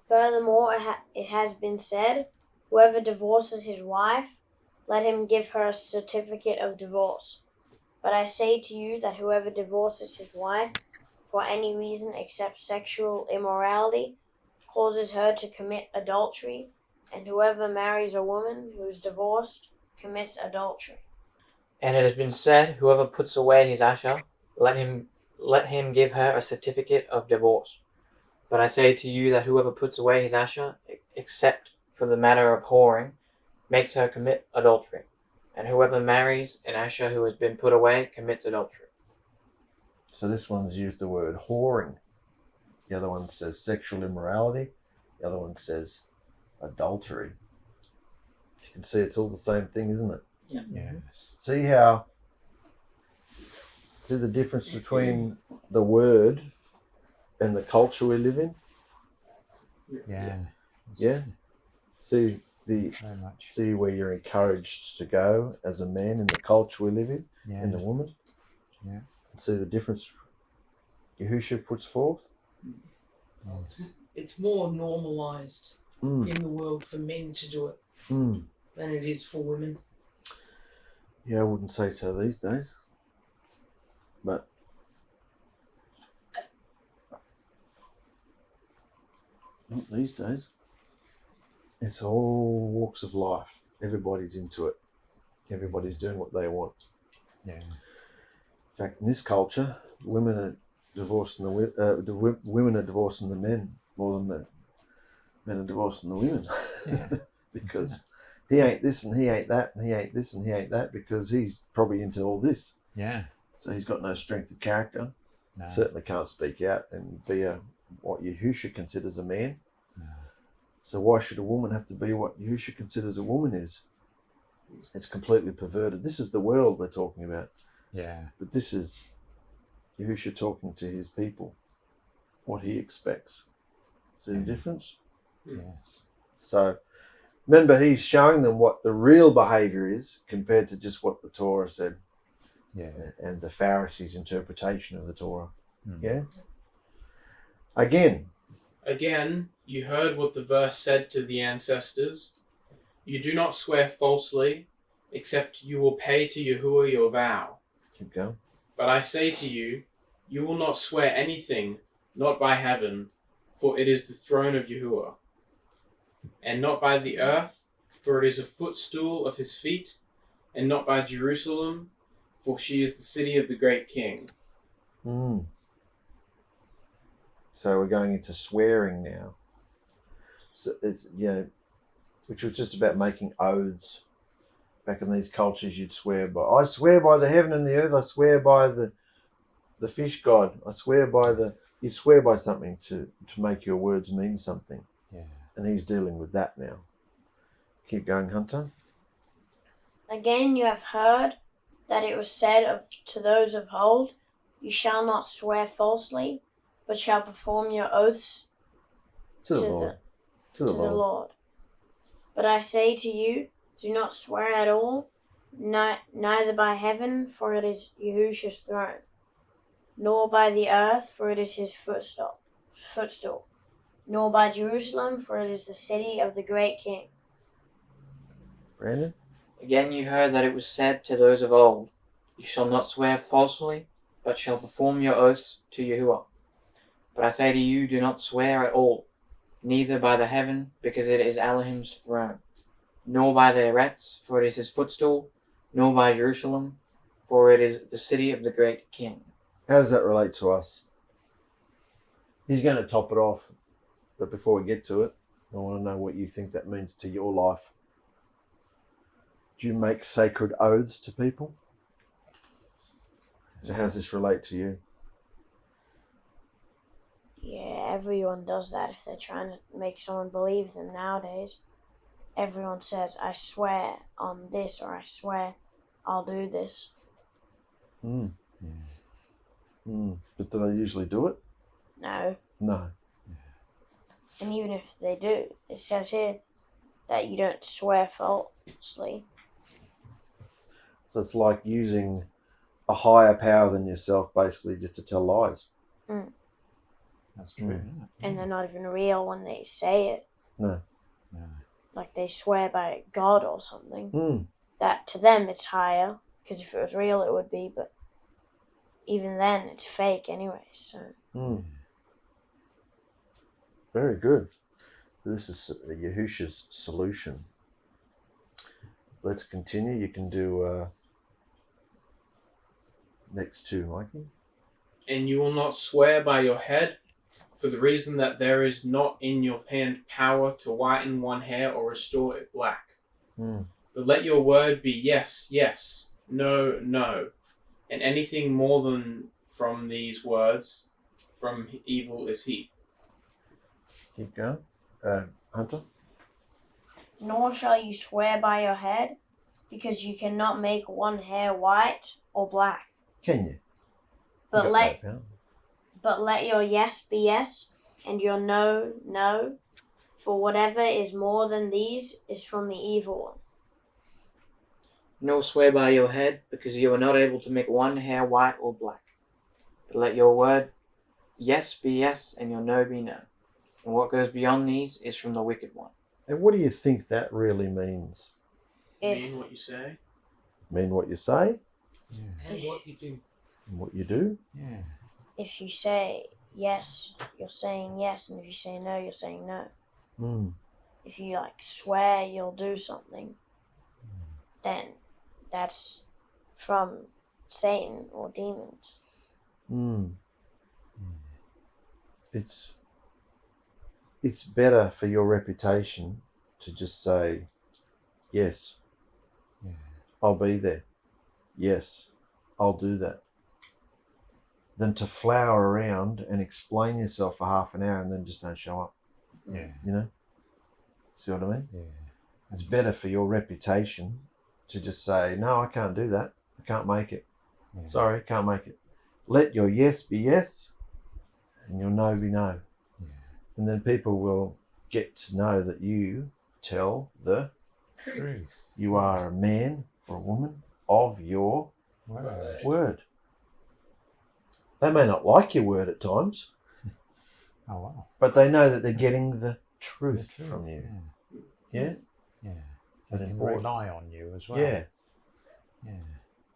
Furthermore, it has been said, whoever divorces his wife, let him give her a certificate of divorce. But I say to you that whoever divorces his wife for any reason except sexual immorality causes her to commit adultery, and whoever marries a woman who is divorced commits adultery. And it has been said, whoever puts away his asha, let him give her a certificate of divorce. But I say to you that whoever puts away his asha, except for the matter of whoring, makes her commit adultery. And whoever marries an asha who has been put away commits adultery. So this one's used the word whoring. The other one says sexual immorality. The other one says adultery. You can see it's all the same thing, isn't it? Yeah. Yes. See the difference between the word and the culture we live in? Yeah. Yeah. See Very much. see where you're encouraged to go as a man in the culture we live in, Yeah. and the woman. Yeah. See the difference Yahusha puts forth? Yes. It's more normalized Mm. in the world for men to do it Mm. than it is for women. Yeah, I wouldn't say so these days. But not these days. It's all walks of life. Everybody's into it. Everybody's doing what they want. Yeah. In fact, in this culture, women are divorcing the women are divorcing the men more than the men are divorcing the women. Yeah. Because he ain't this and he ain't that and he ain't this and he ain't that, because he's probably into all this. Yeah. So he's got no strength of character. No. Certainly can't speak out and be what Yahusha considers a man. No. So why should a woman have to be what Yahusha considers a woman is? It's completely perverted. This is the world we're talking about. Yeah. But this is Yahusha talking to his people, what he expects. See the difference? Yes. So remember, he's showing them what the real behavior is compared to just what the Torah said. Yeah. And the Pharisees' interpretation of the Torah. Mm. Yeah? Again, you heard what the verse said to the ancestors. You do not swear falsely, except you will pay to Yahuah your vow. keep going. But I say to you, you will not swear anything, not by heaven, for it is the throne of Yahuah, and not by the earth, for it is a footstool of his feet, and not by Jerusalem, for she is the city of the great king. Mm. So we're going into swearing now. So it's, which was just about making oaths. Back in these cultures, you'd swear by, I swear by the heaven and the earth, I swear by the fish god, I swear by you'd swear by something to make your words mean something. Yeah. And he's dealing with that now. Keep going, Hunter. Again, you have heard that it was said to those of old, you shall not swear falsely, but shall perform your oaths To the Lord. to the Lord. But I say to you, do not swear at all, neither by heaven, for it is Yahusha's throne, nor by the earth, for it is his footstool, nor by Jerusalem, for it is the city of the great king. Brandon? Again you heard that it was said to those of old, you shall not swear falsely, but shall perform your oaths to Yahuah. But I say to you, do not swear at all, neither by the heaven, because it is Alahim's throne, nor by the Eretz, for it is his footstool, nor by Jerusalem, for it is the city of the great king. How does that relate to us? He's going to top it off. But before we get to it, I want to know what you think that means to your life. Do you make sacred oaths to people? So how does this relate to you? Yeah, everyone does that if they're trying to make someone believe them nowadays. Everyone says, I swear on this, or I swear I'll do this. Mm. Yeah. Mm. But do they usually do it? No. No. And even if they do, it says here that you don't swear falsely. So it's like using a higher power than yourself basically just to tell lies. That's true. Isn't it? And they're not even real when they say it. No. No. Like they swear by God or something. Mm. That to them it's higher, because if it was real it would be, but even then it's fake anyway, so. Mm. Very good. This is Yahusha's solution. Let's continue. You can do next two, Mikey. And you will not swear by your head, for the reason that there is not in your hand power to whiten one hair or restore it black. Mm. But let your word be yes, yes, no, no, and anything more than from these words, from evil is he. Keep going. Hunter? Nor shall you swear by your head, because you cannot make one hair white or black. Can you? But You got that, But let your yes be yes, and your no, no. For whatever is more than these is from the evil one. Nor swear by your head, because you are not able to make one hair white or black. But let your word yes be yes, and your no be no. And what goes beyond these is from the wicked one. And what do you think that really means? Mean what you say. Mean what you say And what you do. and what you do? Yeah. If you say yes, you're saying yes, and if you say no, you're saying no. Mm. If you swear you'll do something, then that's from Satan or demons. Mm. It's better for your reputation to just say, yes, I'll be there. Yes, I'll do that. Than to flower around and explain yourself for half an hour and then just don't show up. Yeah. You know? See what I mean? Yeah. It's better for your reputation to just say, no, I can't do that. I can't make it. Yeah. Sorry, can't make it. Let your yes be yes and your no be no. Yeah. And then people will get to know that you tell the Truth. you are a man or a woman of your Word. word. They may not like your word at times, Oh wow. but they know that they're getting the truth The truth, from you. Yeah. Yeah? Yeah. That's They can important. rely on you as well. Yeah. Yeah.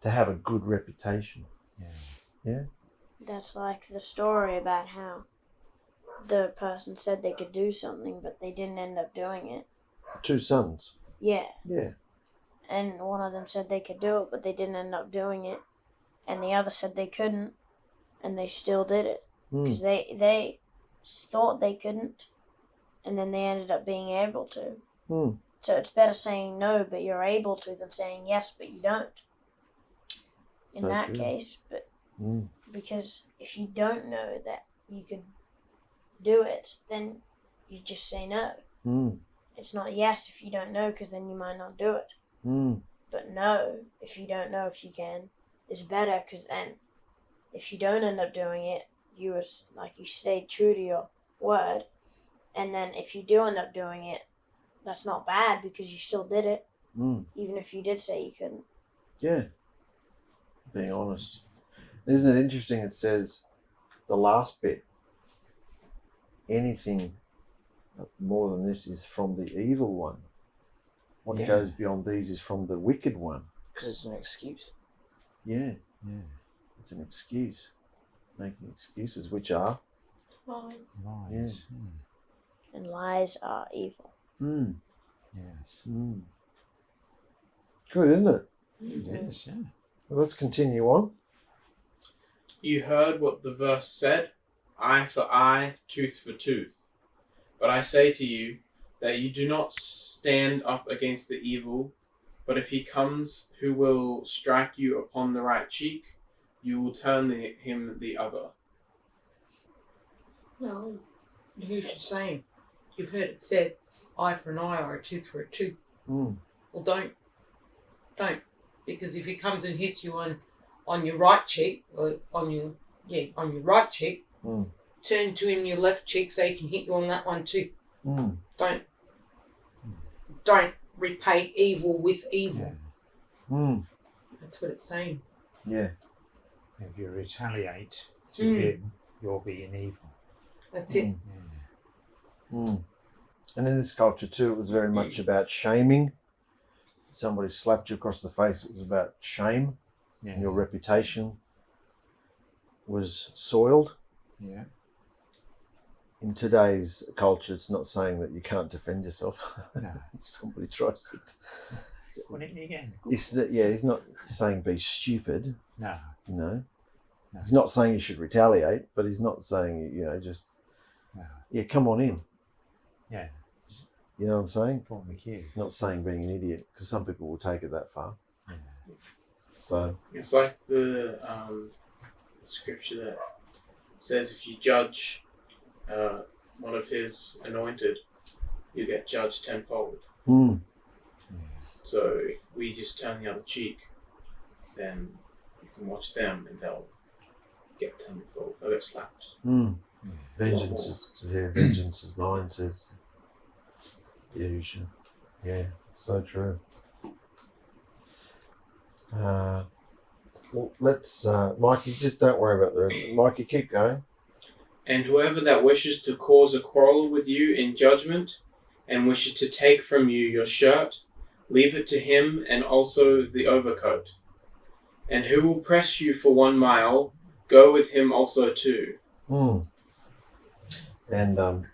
To have a good reputation. Yeah. Yeah? That's like the story about how the person said they could do something, but they didn't end up doing it. 2 sons. Yeah. Yeah. And one of them said they could do it, but they didn't end up doing it. And the other said they couldn't, and they still did it. Because they thought they couldn't, and then they ended up being able to. Mm. So it's better saying no, but you're able to, than saying yes, but you don't. In So that true. case, but Mm. because if you don't know that you could do it, then you just say no. Mm. It's not yes if you don't know, because then you might not do it. Mm. But no, if you don't know if you can, is better, because then if you don't end up doing it, you stayed true to your word. And then if you do end up doing it, that's not bad, because you still did it, Mm. even if you did say you couldn't. Yeah. Being honest. Isn't it interesting? It says the last bit, anything more than this is from the evil one. What Yeah. goes beyond these is from the wicked one. Because it's an excuse. Yeah. Yeah. It's an excuse. Making excuses, which are. Lies. Lies. Mm. And lies are evil. Mm. Yes. Mm. Good, isn't it? Yes. Yeah. Well, let's continue on. You heard what the verse said, eye for eye, tooth for tooth. But I say to you that you do not stand up against the evil, but if he comes who will strike you upon the right cheek, you will turn him the other. No. Yahusha's saying, you've heard it said, eye for an eye or a tooth for a tooth. Mm. Well, don't. Because if he comes and hits you on your right cheek, or on your right cheek, Mm. turn to him your left cheek so he can hit you on that one too. Mm. Don't repay evil with evil. Yeah. Mm. That's what it's saying. Yeah. If you retaliate to Mm. him, you're being evil. That's it. Mm. Yeah. Mm. And in this culture too, it was very much about shaming. Somebody slapped you across the face, it was about shame. Yeah. And your reputation was soiled. Yeah. In today's culture, it's not saying that you can't defend yourself. No. Somebody tries to. Put it again. He's not saying be stupid, No. you know. No. He's not saying you should retaliate, but he's not saying, just, No. yeah, come on in. Yeah. You know what I'm saying? Form the cue. Not saying being an idiot, because some people will take it that far. Yeah. So, It's like the scripture that says if you judge one of his anointed, you get judged tenfold. Mm. So if we just turn the other cheek, then you can watch them and they'll get tenfold. They'll get slapped. Mm. Vengeance is mine, says Yahusha. Yeah, so true. Well, let's, Mikey, just don't worry about the rest. Mikey, keep going. And whoever that wishes to cause a quarrel with you in judgment, and wishes to take from you your shirt, leave it to him and also the overcoat. And who will press you for 1 mile, go with him also too. Mm. And,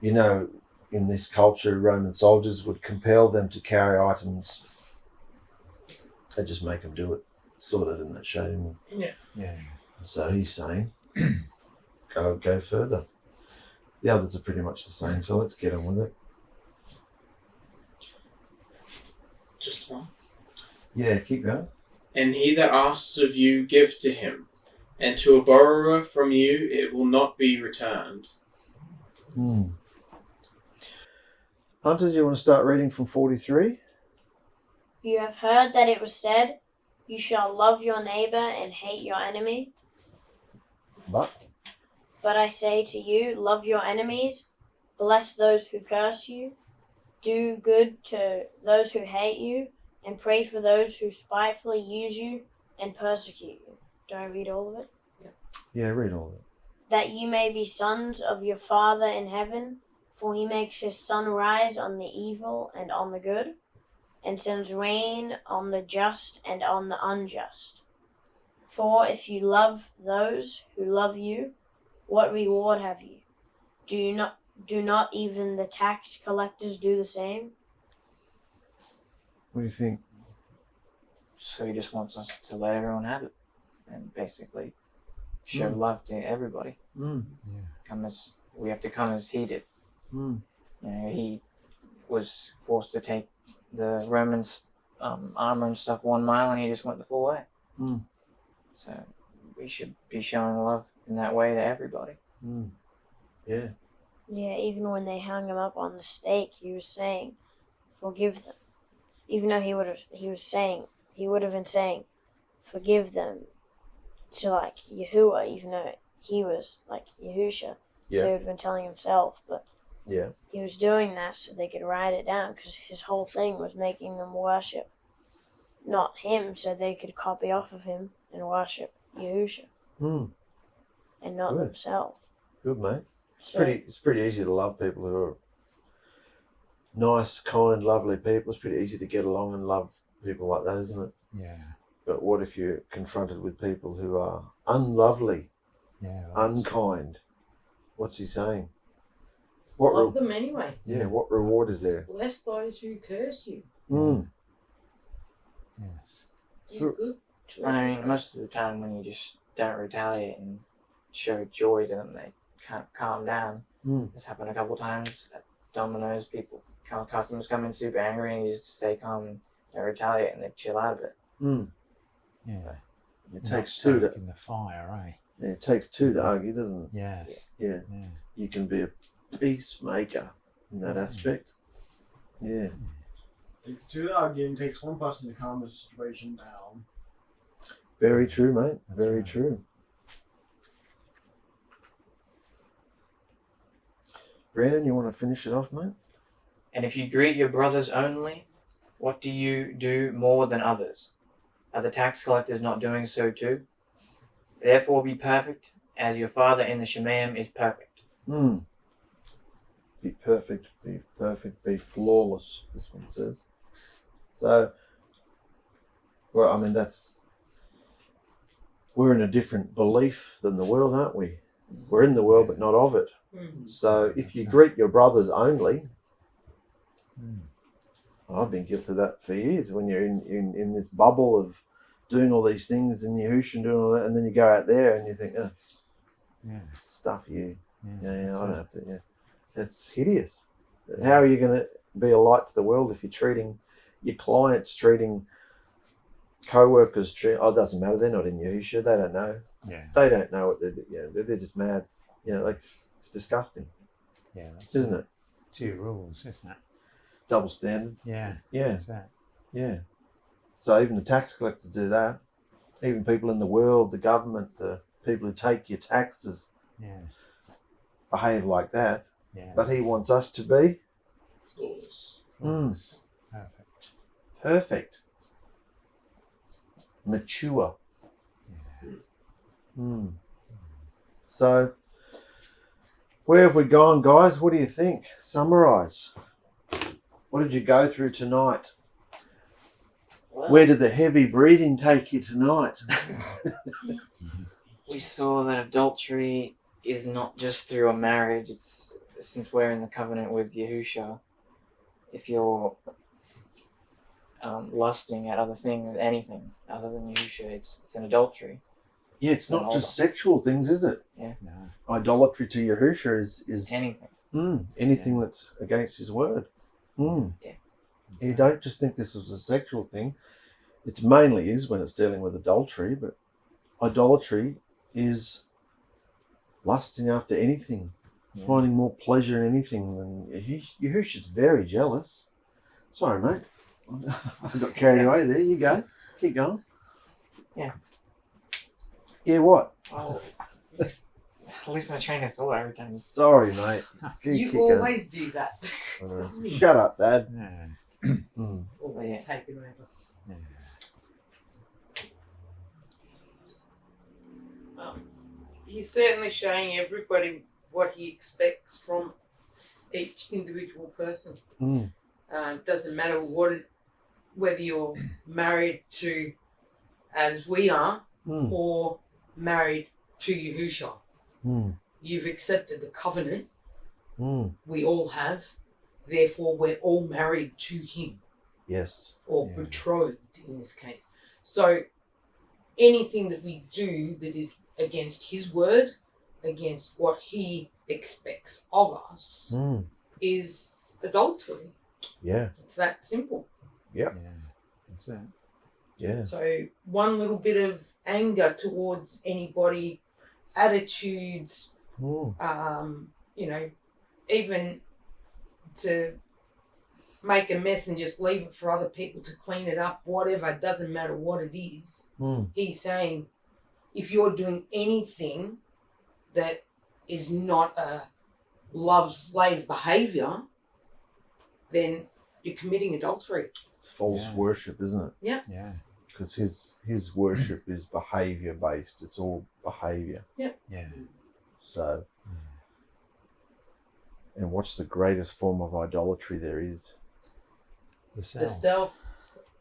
you know, in this culture, Roman soldiers would compel them to carry items. They just make them do it, sort of, and that showed him. Yeah. So he's saying, go further. The others are pretty much the same, so let's get on with it. Just one. Yeah, keep going. And he that asks of you, give to him, and to a borrower from you it will not be returned. Hmm. Hunter, do you want to start reading from 43? You have heard that it was said, you shall love your neighbor and hate your enemy. But I say to you, love your enemies, bless those who curse you, do good to those who hate you, and pray for those who spitefully use you and persecute you. Do I read all of it? yeah, read all of it. That you may be sons of your Father in heaven, for he makes his sun rise on the evil and on the good, and sends rain on the just and on the unjust. For if you love those who love you, what reward have you? Do not even the tax collectors do the same? What do you think? So he just wants us to let everyone have it and basically show love to everybody. Mm. We have to come as he did. Mm. You know, he was forced to take the Romans' armor and stuff 1 mile, and he just went the full way. Mm. So we should be showing love in that way to everybody. Mm. Yeah. Yeah, even when they hung him up on the stake, he was saying, forgive them. Even though he would have been saying, forgive them to like Yahuah, even though he was like Yahusha. Yeah. So he would have been telling himself, but Yeah. he was doing that so they could write it down, because his whole thing was making them worship not him, so they could copy off of him and worship Yahusha Mm. and not Good. themselves. Good, mate. So, It's pretty easy to love people who are nice, kind, lovely people. It's pretty easy to get along and love people like that, isn't it? Yeah. But what if you're confronted with people who are unlovely, Yeah. unkind? What's he saying? Love them anyway. Yeah, what reward is there? Bless those who curse you. Mm. Yes. Do good to I mean, everyone. most of the time when you just don't retaliate and show joy to them, they can't calm down. Mm. This happened a couple times at Domino's. Customers come in super angry, and you just say calm and don't retaliate, and they chill out of it. Mm. Yeah. It takes two to in the fire, eh? it takes two to argue, doesn't it? Yes. Yeah. Yeah. You can be a peacemaker in that aspect. Yeah. Takes two to argue and takes one person to calm the situation down. Very true, mate. That's Very right. true. Brandon, you want to finish it off, mate? And if you greet your brothers only, what do you do more than others? Are the tax collectors not doing so too? Therefore be perfect, as your Father in the Shemayim is perfect. Mm. Be perfect, be flawless, this one says. So, well, I mean, we're in a different belief than the world, aren't we? We're in the world, but not of it. So if you greet your brothers only, I've been guilty of that for years, when you're in this bubble of doing all these things and Yahushua and doing all that, and then you go out there and you think, oh, stuff you. Yeah, I don't have to, That's hideous. How are you going to be a light to the world if you're treating your clients, treating co-workers treat. Oh, it doesn't matter. They're not in Yahusha. They don't know. Yeah. They don't know what they're just mad. Like it's disgusting. Yeah. That's Isn't it? 2 rules, isn't it? Double standard. Yeah. Yeah. That's it. Yeah. So even the tax collectors do that. Even people in the world, the government, the people who take your taxes behave like that. Yeah. But he wants us to be Flawless. Perfect. perfect, mature. Yeah. So, where have we gone, guys? What do you think? Summarise. What did you go through tonight? Well, Where did the heavy breathing take you tonight? we saw that adultery is not just through a marriage. It's since we're in the covenant with Yahusha. If you're lusting at other things, anything other than Yahusha, it's an adultery. Yeah, it's not just sexual things, is it? Yeah. No. Idolatry to Yahusha is Anything. anything that's against his word. Yeah. You don't just think this was a sexual thing. It mainly is when it's dealing with adultery, but idolatry is lusting after anything, finding more pleasure in anything. And Yahusha's very jealous. Sorry, mate. I got carried away there. You go. Keep going. Yeah. Yeah, what? Oh, lose my train of thought every time. Sorry, mate. You always do that. Shut up, Dad. Yeah. Always taking over. Yeah. He's certainly showing everybody what he expects from each individual person. Doesn't matter whether you're married to, as we are, or married to Yahusha. You've accepted the covenant. We all have. Therefore, we're all married to him. Yes. Or betrothed in this case. So anything that we do that is against his word, against what he expects of us, is adultery. Yeah. It's that simple. Yep. Yeah. That's it. Yeah. So one little bit of anger towards anybody, attitudes, even to make a mess and just leave it for other people to clean it up, whatever, doesn't matter what it is. He's saying, if you're doing anything that is not a love-slave behaviour, then you're committing adultery. It's false worship, isn't it? Yeah. Yeah. Because his worship is behaviour based. It's all behaviour. Yeah. Yeah. So, and what's the greatest form of idolatry there is? The The self.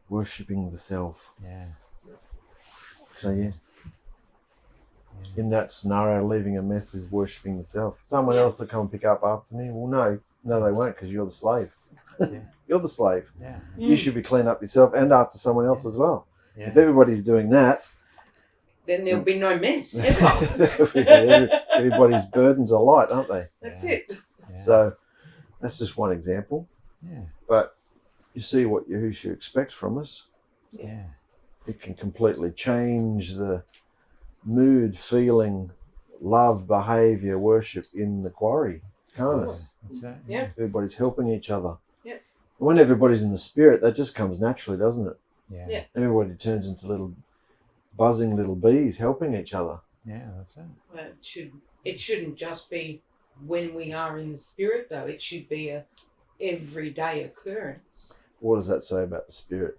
Worshipping the self. Yeah. So in that scenario, leaving a mess is worshipping the self. Someone else will come pick up after me. Well, no, they won't, because you're the slave. You're the slave. Yeah. You should be cleaning up yourself and after someone else as well. Yeah. If everybody's doing that, then there'll be no mess ever. everybody's burdens are light, aren't they? That's it. Yeah. So that's just one example. Yeah. But you see what Yahusha expects from us. Yeah. It can completely change the mood, feeling, love, behaviour, worship in the quarry, can't it? That's it. Yeah. Everybody's helping each other. Yeah. When everybody's in the spirit, that just comes naturally, doesn't it? Yeah. Yeah. Everybody turns into little buzzing little bees helping each other. Yeah. That's it. Well, it shouldn't just be when we are in the spirit, though. It should be a everyday occurrence. What does that say about the spirit?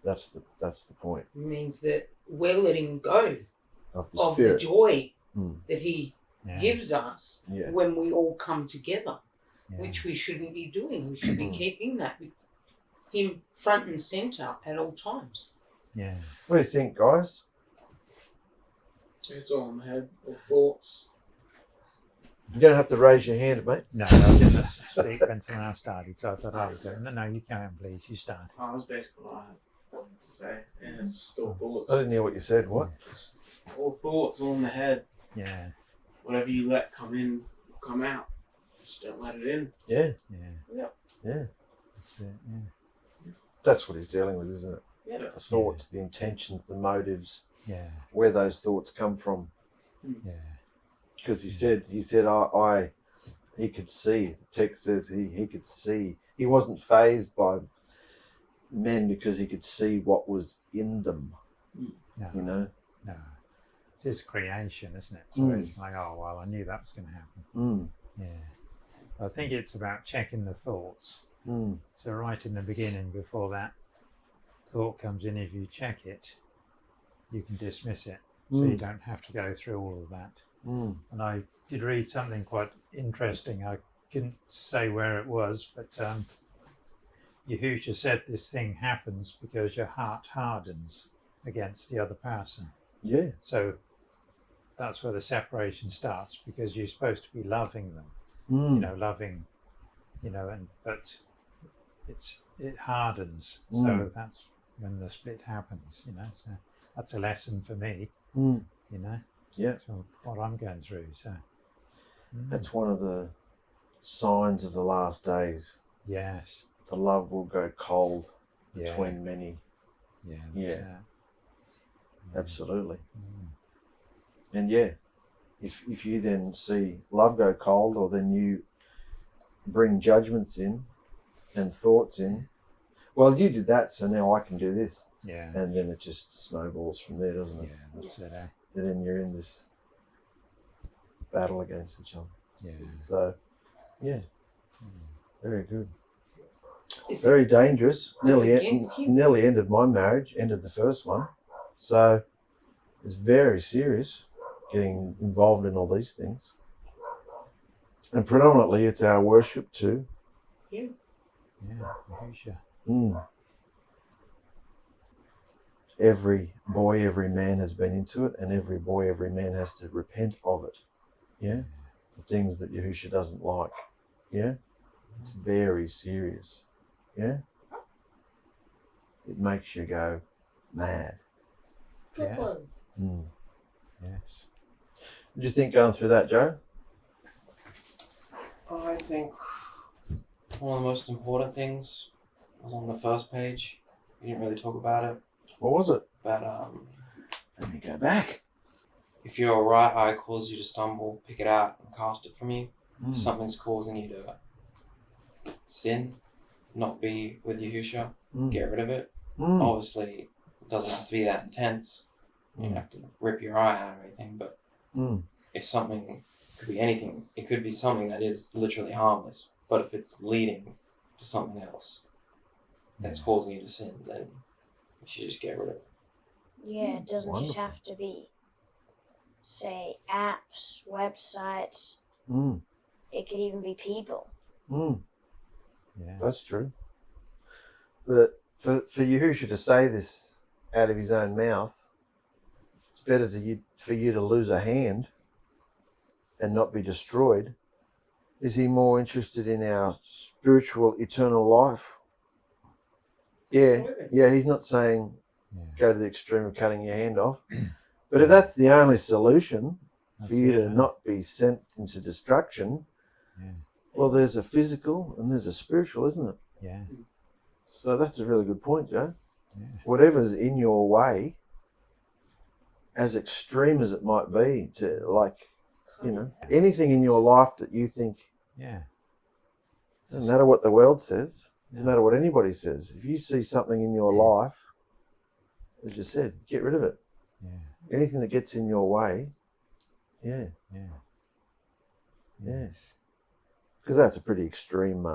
That's the point It means that we're letting go of the of spirit. the joy Mm. that he Yeah. gives us Yeah. when we all come together, Yeah. which we shouldn't be doing. We should be keeping that with him front and centre at all times. Yeah. What do you think, guys? It's all in the head, all thoughts. You don't have to raise your hand, mate. No, I was going to speak when someone else started, so I thought I would go. No, you can, please. You start. That was basically what I had to say. And it's just all thoughts. I didn't hear what you said. What? It's all thoughts, all in the head. Yeah. Whatever you let come in, will come out. Just don't let it in. Yeah. Yeah. Yeah. Yeah. That's it. Yeah. That's what he's dealing with, isn't it? Yeah. The thoughts, the intentions, the motives, Yeah. where those thoughts come from. Yeah. Because he said, he could see. The text says he could see. He wasn't fazed by men because he could see what was in them. No. You know. No. It's his creation, isn't it? So it's like, oh well, I knew that was going to happen. Yeah. I think it's about checking the thoughts. So right in the beginning, before that thought comes in, if you check it, you can dismiss it. So you don't have to go through all of that. And I did read something quite interesting. I couldn't say where it was, but Yahusha said this thing happens because your heart hardens against the other person. Yeah. So that's where the separation starts, because you're supposed to be loving them, you know, loving, you know, but it hardens. So that's when the split happens, you know. So that's a lesson for me, you know. Yeah. So what I'm going through. So that's one of the signs of the last days. yes. The love will go cold Yeah. between many. Yeah. Yeah. Absolutely. Mm. And yeah, if you then see love go cold, or then you bring judgments in and thoughts in, well, you did that, so now I can do this. Yeah. And then it just snowballs from there, doesn't it? Yeah, that's it, eh? And then you're in this battle against each other. Yeah. So, yeah, very good. It's, Very dangerous. against him. Nearly ended my marriage, ended the first one. So it's very serious getting involved in all these things. And predominantly it's our worship too. Yeah. Yeah. Yahusha. Every boy, every man has been into it, and every boy, every man has to repent of it. Yeah? The things that Yahusha doesn't like. Yeah? It's very serious. Yeah? It makes you go mad. Yeah. Mm. Yes. What did you think going through that, Joe? I think one of the most important things was on the first page. We didn't really talk about it, What was it? but Let me go back. if your right eye causes you to stumble, pick it out and cast it from you. If Mm. something's causing you to sin, not be with Yahusha, Mm. get rid of it. Mm. Obviously, it doesn't have to be that intense. You don't have to rip your eye out or anything, but Mm. if something, could be anything, it could be something that is literally harmless, but if it's leading to something else that's causing you to sin, then you should just get rid of it. Yeah, it doesn't just Wonderful. have to be, say, apps, websites. Mm. It could even be people. Mm. Yeah. That's true. But for Yahusha to say this out of his own mouth, it's better for you to lose a hand and not be destroyed. Is he more interested in our spiritual eternal life? Yeah, Absolutely. yeah. He's not saying Yeah. go to the extreme of cutting your hand off. But if that's the only solution for That's you it, to eh? not be sent into destruction, Yeah. well, there's a physical and there's a spiritual, isn't it? Yeah. So that's a really good point, Joe. Yeah. Whatever's in your way, as extreme as it might be, to anything in your life that you think, Yeah. doesn't matter what the world says, doesn't No. matter what anybody says. If you see something in your life, as you said, get rid of it. Yeah. Anything that gets in your way, yeah, Yeah. yes. Because that's a pretty extreme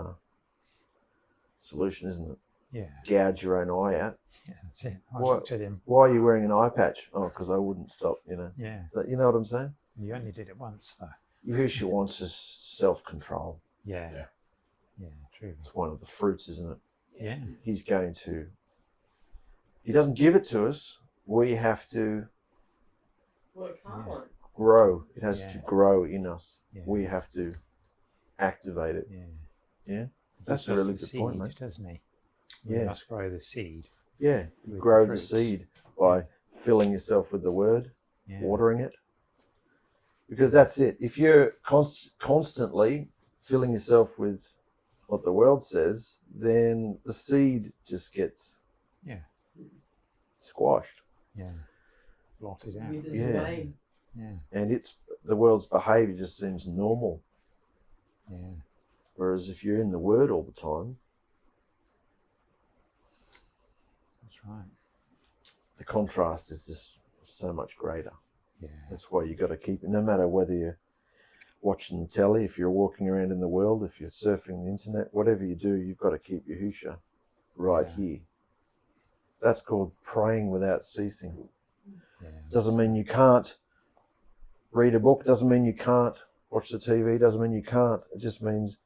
solution, isn't it? Yeah. Gouge your own eye out. Yeah. That's it. I What? looked at him. Why are you wearing an eye patch? Oh, because I wouldn't stop, Yeah. But you know what I'm saying? You only did it once, though. Yahusha wants us self-control. Yeah. Yeah. Yeah. True. It's one of the fruits, isn't it? Yeah. He doesn't give it to us. We have to Work hard Yeah. on it. grow. It has Yeah. to grow in us. Yeah. We have to activate it. Yeah. Yeah. He That's gives a us really the good point, seed, mate. doesn't he? Yeah. We must grow the seed. Yeah. You With grow the the fruits. seed by filling yourself with the word, Yeah. watering it. Because that's it. If you're constantly filling yourself with what the world says, then the seed just gets, Yeah. squashed. Yeah. Blotted out. Withers Yeah. away. Yeah. And the world's behaviour just seems normal. Yeah. Whereas if you're in the Word all the time, That's right. the contrast is just so much greater. Yeah. That's why you got to keep it, no matter whether you're watching the telly, if you're walking around in the world, if you're surfing the internet, whatever you do, you've got to keep Yahusha right here. That's called praying without ceasing. Yeah. Doesn't mean you can't read a book, doesn't mean you can't watch the TV, doesn't mean you can't. It just means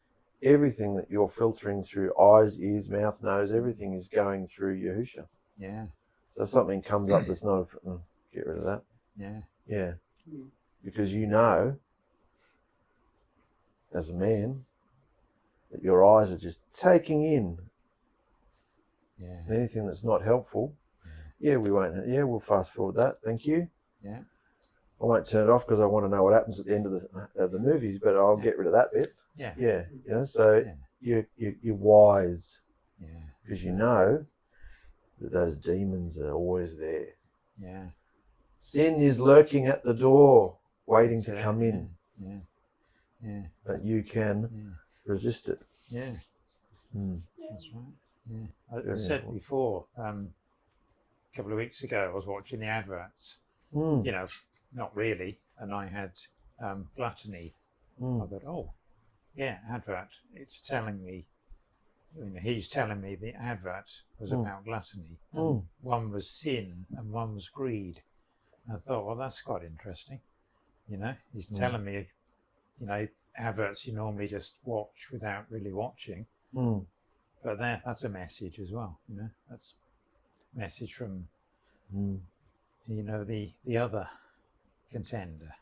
everything that you're filtering through eyes, ears, mouth, nose, everything is going through Yahusha. Yeah. So if something comes up that's not, get rid of that. Yeah. Yeah. Because you know, as a man, that your eyes are just taking in Yeah. anything that's not helpful. Yeah, we won't. Yeah, we'll fast forward that. Thank you. Yeah. I won't turn it off because I want to know what happens at the end of the movies, but I'll get rid of that bit. Yeah. Yeah. You know, so Yeah. you're wise Yeah. because you know that those demons are always there. Yeah. Sin is lurking at the door, waiting That's to it. come in, Yeah. Yeah. but you can Yeah. resist it. Yeah. Mm. That's right. Yeah. I Very said important. before, a couple of weeks ago, I was watching the adverts. Mm. You know, not really, and I had gluttony. I thought, oh, yeah, advert. It's telling me. He's telling me the advert was about gluttony. And one was sin and one was greed. And I thought, well, that's quite interesting. You know, he's telling me, you know, adverts you normally just watch without really watching. But that's a message as well. You know, that's a message from, you know, the other contender.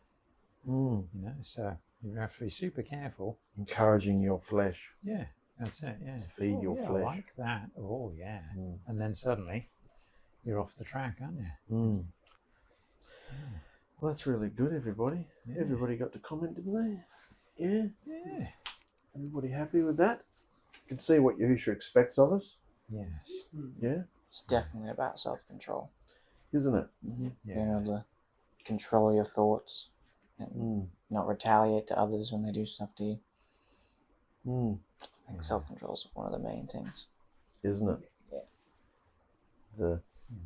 You know, so you have to be super careful. Encouraging your flesh. Yeah. That's it, yeah. Feed your flesh. I like that. Oh, yeah. And then suddenly you're off the track, aren't you? Well, that's really good, everybody. Yeah. Everybody got to comment, didn't they? Yeah. Yeah. Everybody happy with that? You can see what Yahusha expects of us. Yes. Yeah. It's definitely about self-control. Isn't it? Yeah. Being able to control your thoughts and not retaliate to others when they do stuff to you. I think self-control is one of the main things. Isn't it? Yeah. The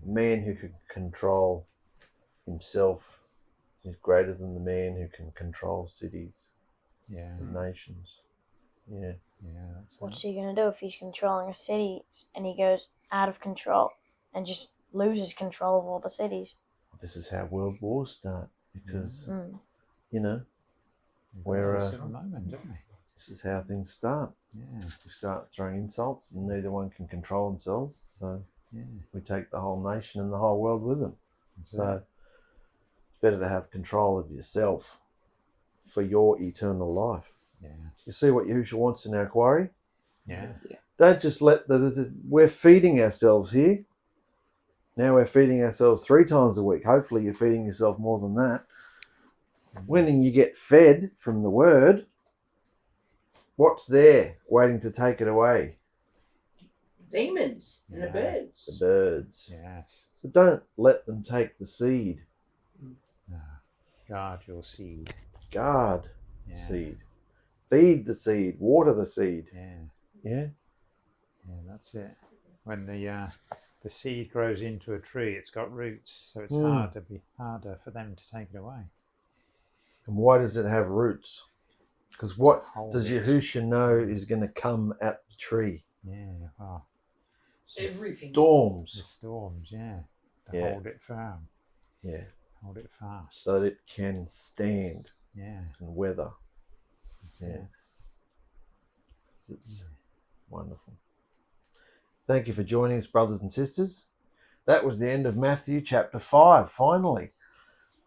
man who can control himself is greater than the man who can control cities Yeah. and nations. Yeah. Yeah. That's What's he going to do if he's controlling a city and he goes out of control and just loses control of all the cities? This is how world wars start because, you know, We're where at the moment, don't we? this is how things start. Yeah. We start throwing insults and neither one can control themselves. So Yeah. we take the whole nation and the whole world with them. That's So it. it's better to have control of yourself for your eternal life. Yeah. You see what Yahushua wants in our quarry? Yeah. Don't just let we're feeding ourselves here. Now we're feeding ourselves 3 times a week. Hopefully you're feeding yourself more than that. When you get fed from the word, what's there waiting to take it away? Demons and the Yeah. birds. The birds. Yes. So don't let them take the seed. Guard your seed. Guard the Yeah. seed. Feed the seed. Water the seed. Yeah. Yeah. Yeah. That's it. When the seed grows into a tree, it's got roots, so it's harder for them to take it away. And why does it have roots? Because what Hold does it. Yahusha know is going to come at the tree? Yeah. Wow. Everything. The Storms. storms. Yeah. To Yeah. hold it firm. Yeah. Hold it fast. So that it can stand Yeah. and weather. That's Yeah. it. It's wonderful. Thank you for joining us, brothers and sisters. That was the end of Matthew chapter 5, finally.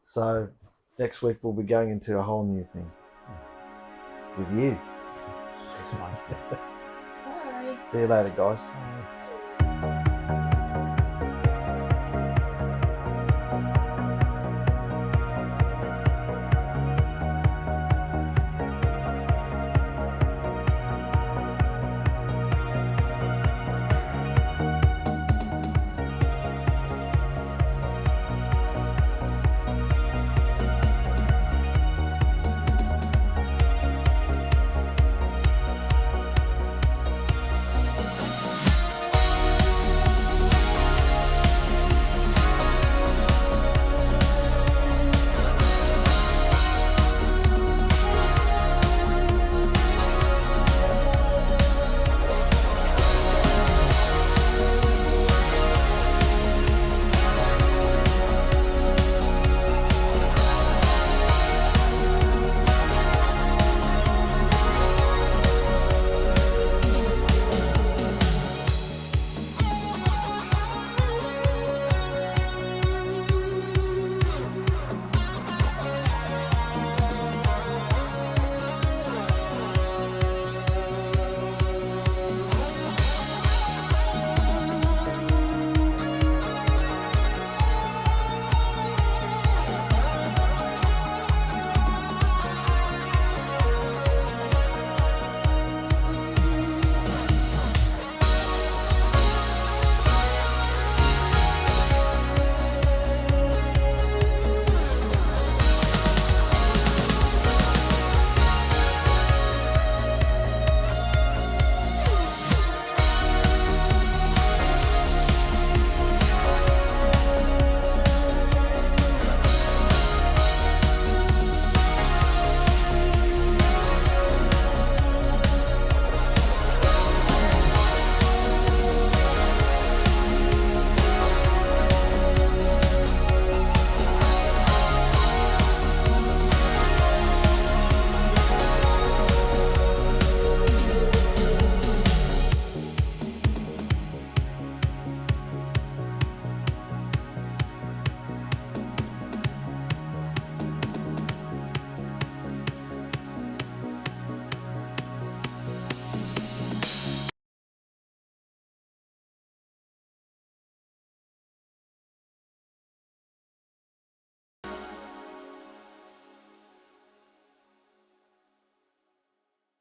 So next week we'll be going into a whole new thing with you. It's fun. Bye. See you later, guys. Bye.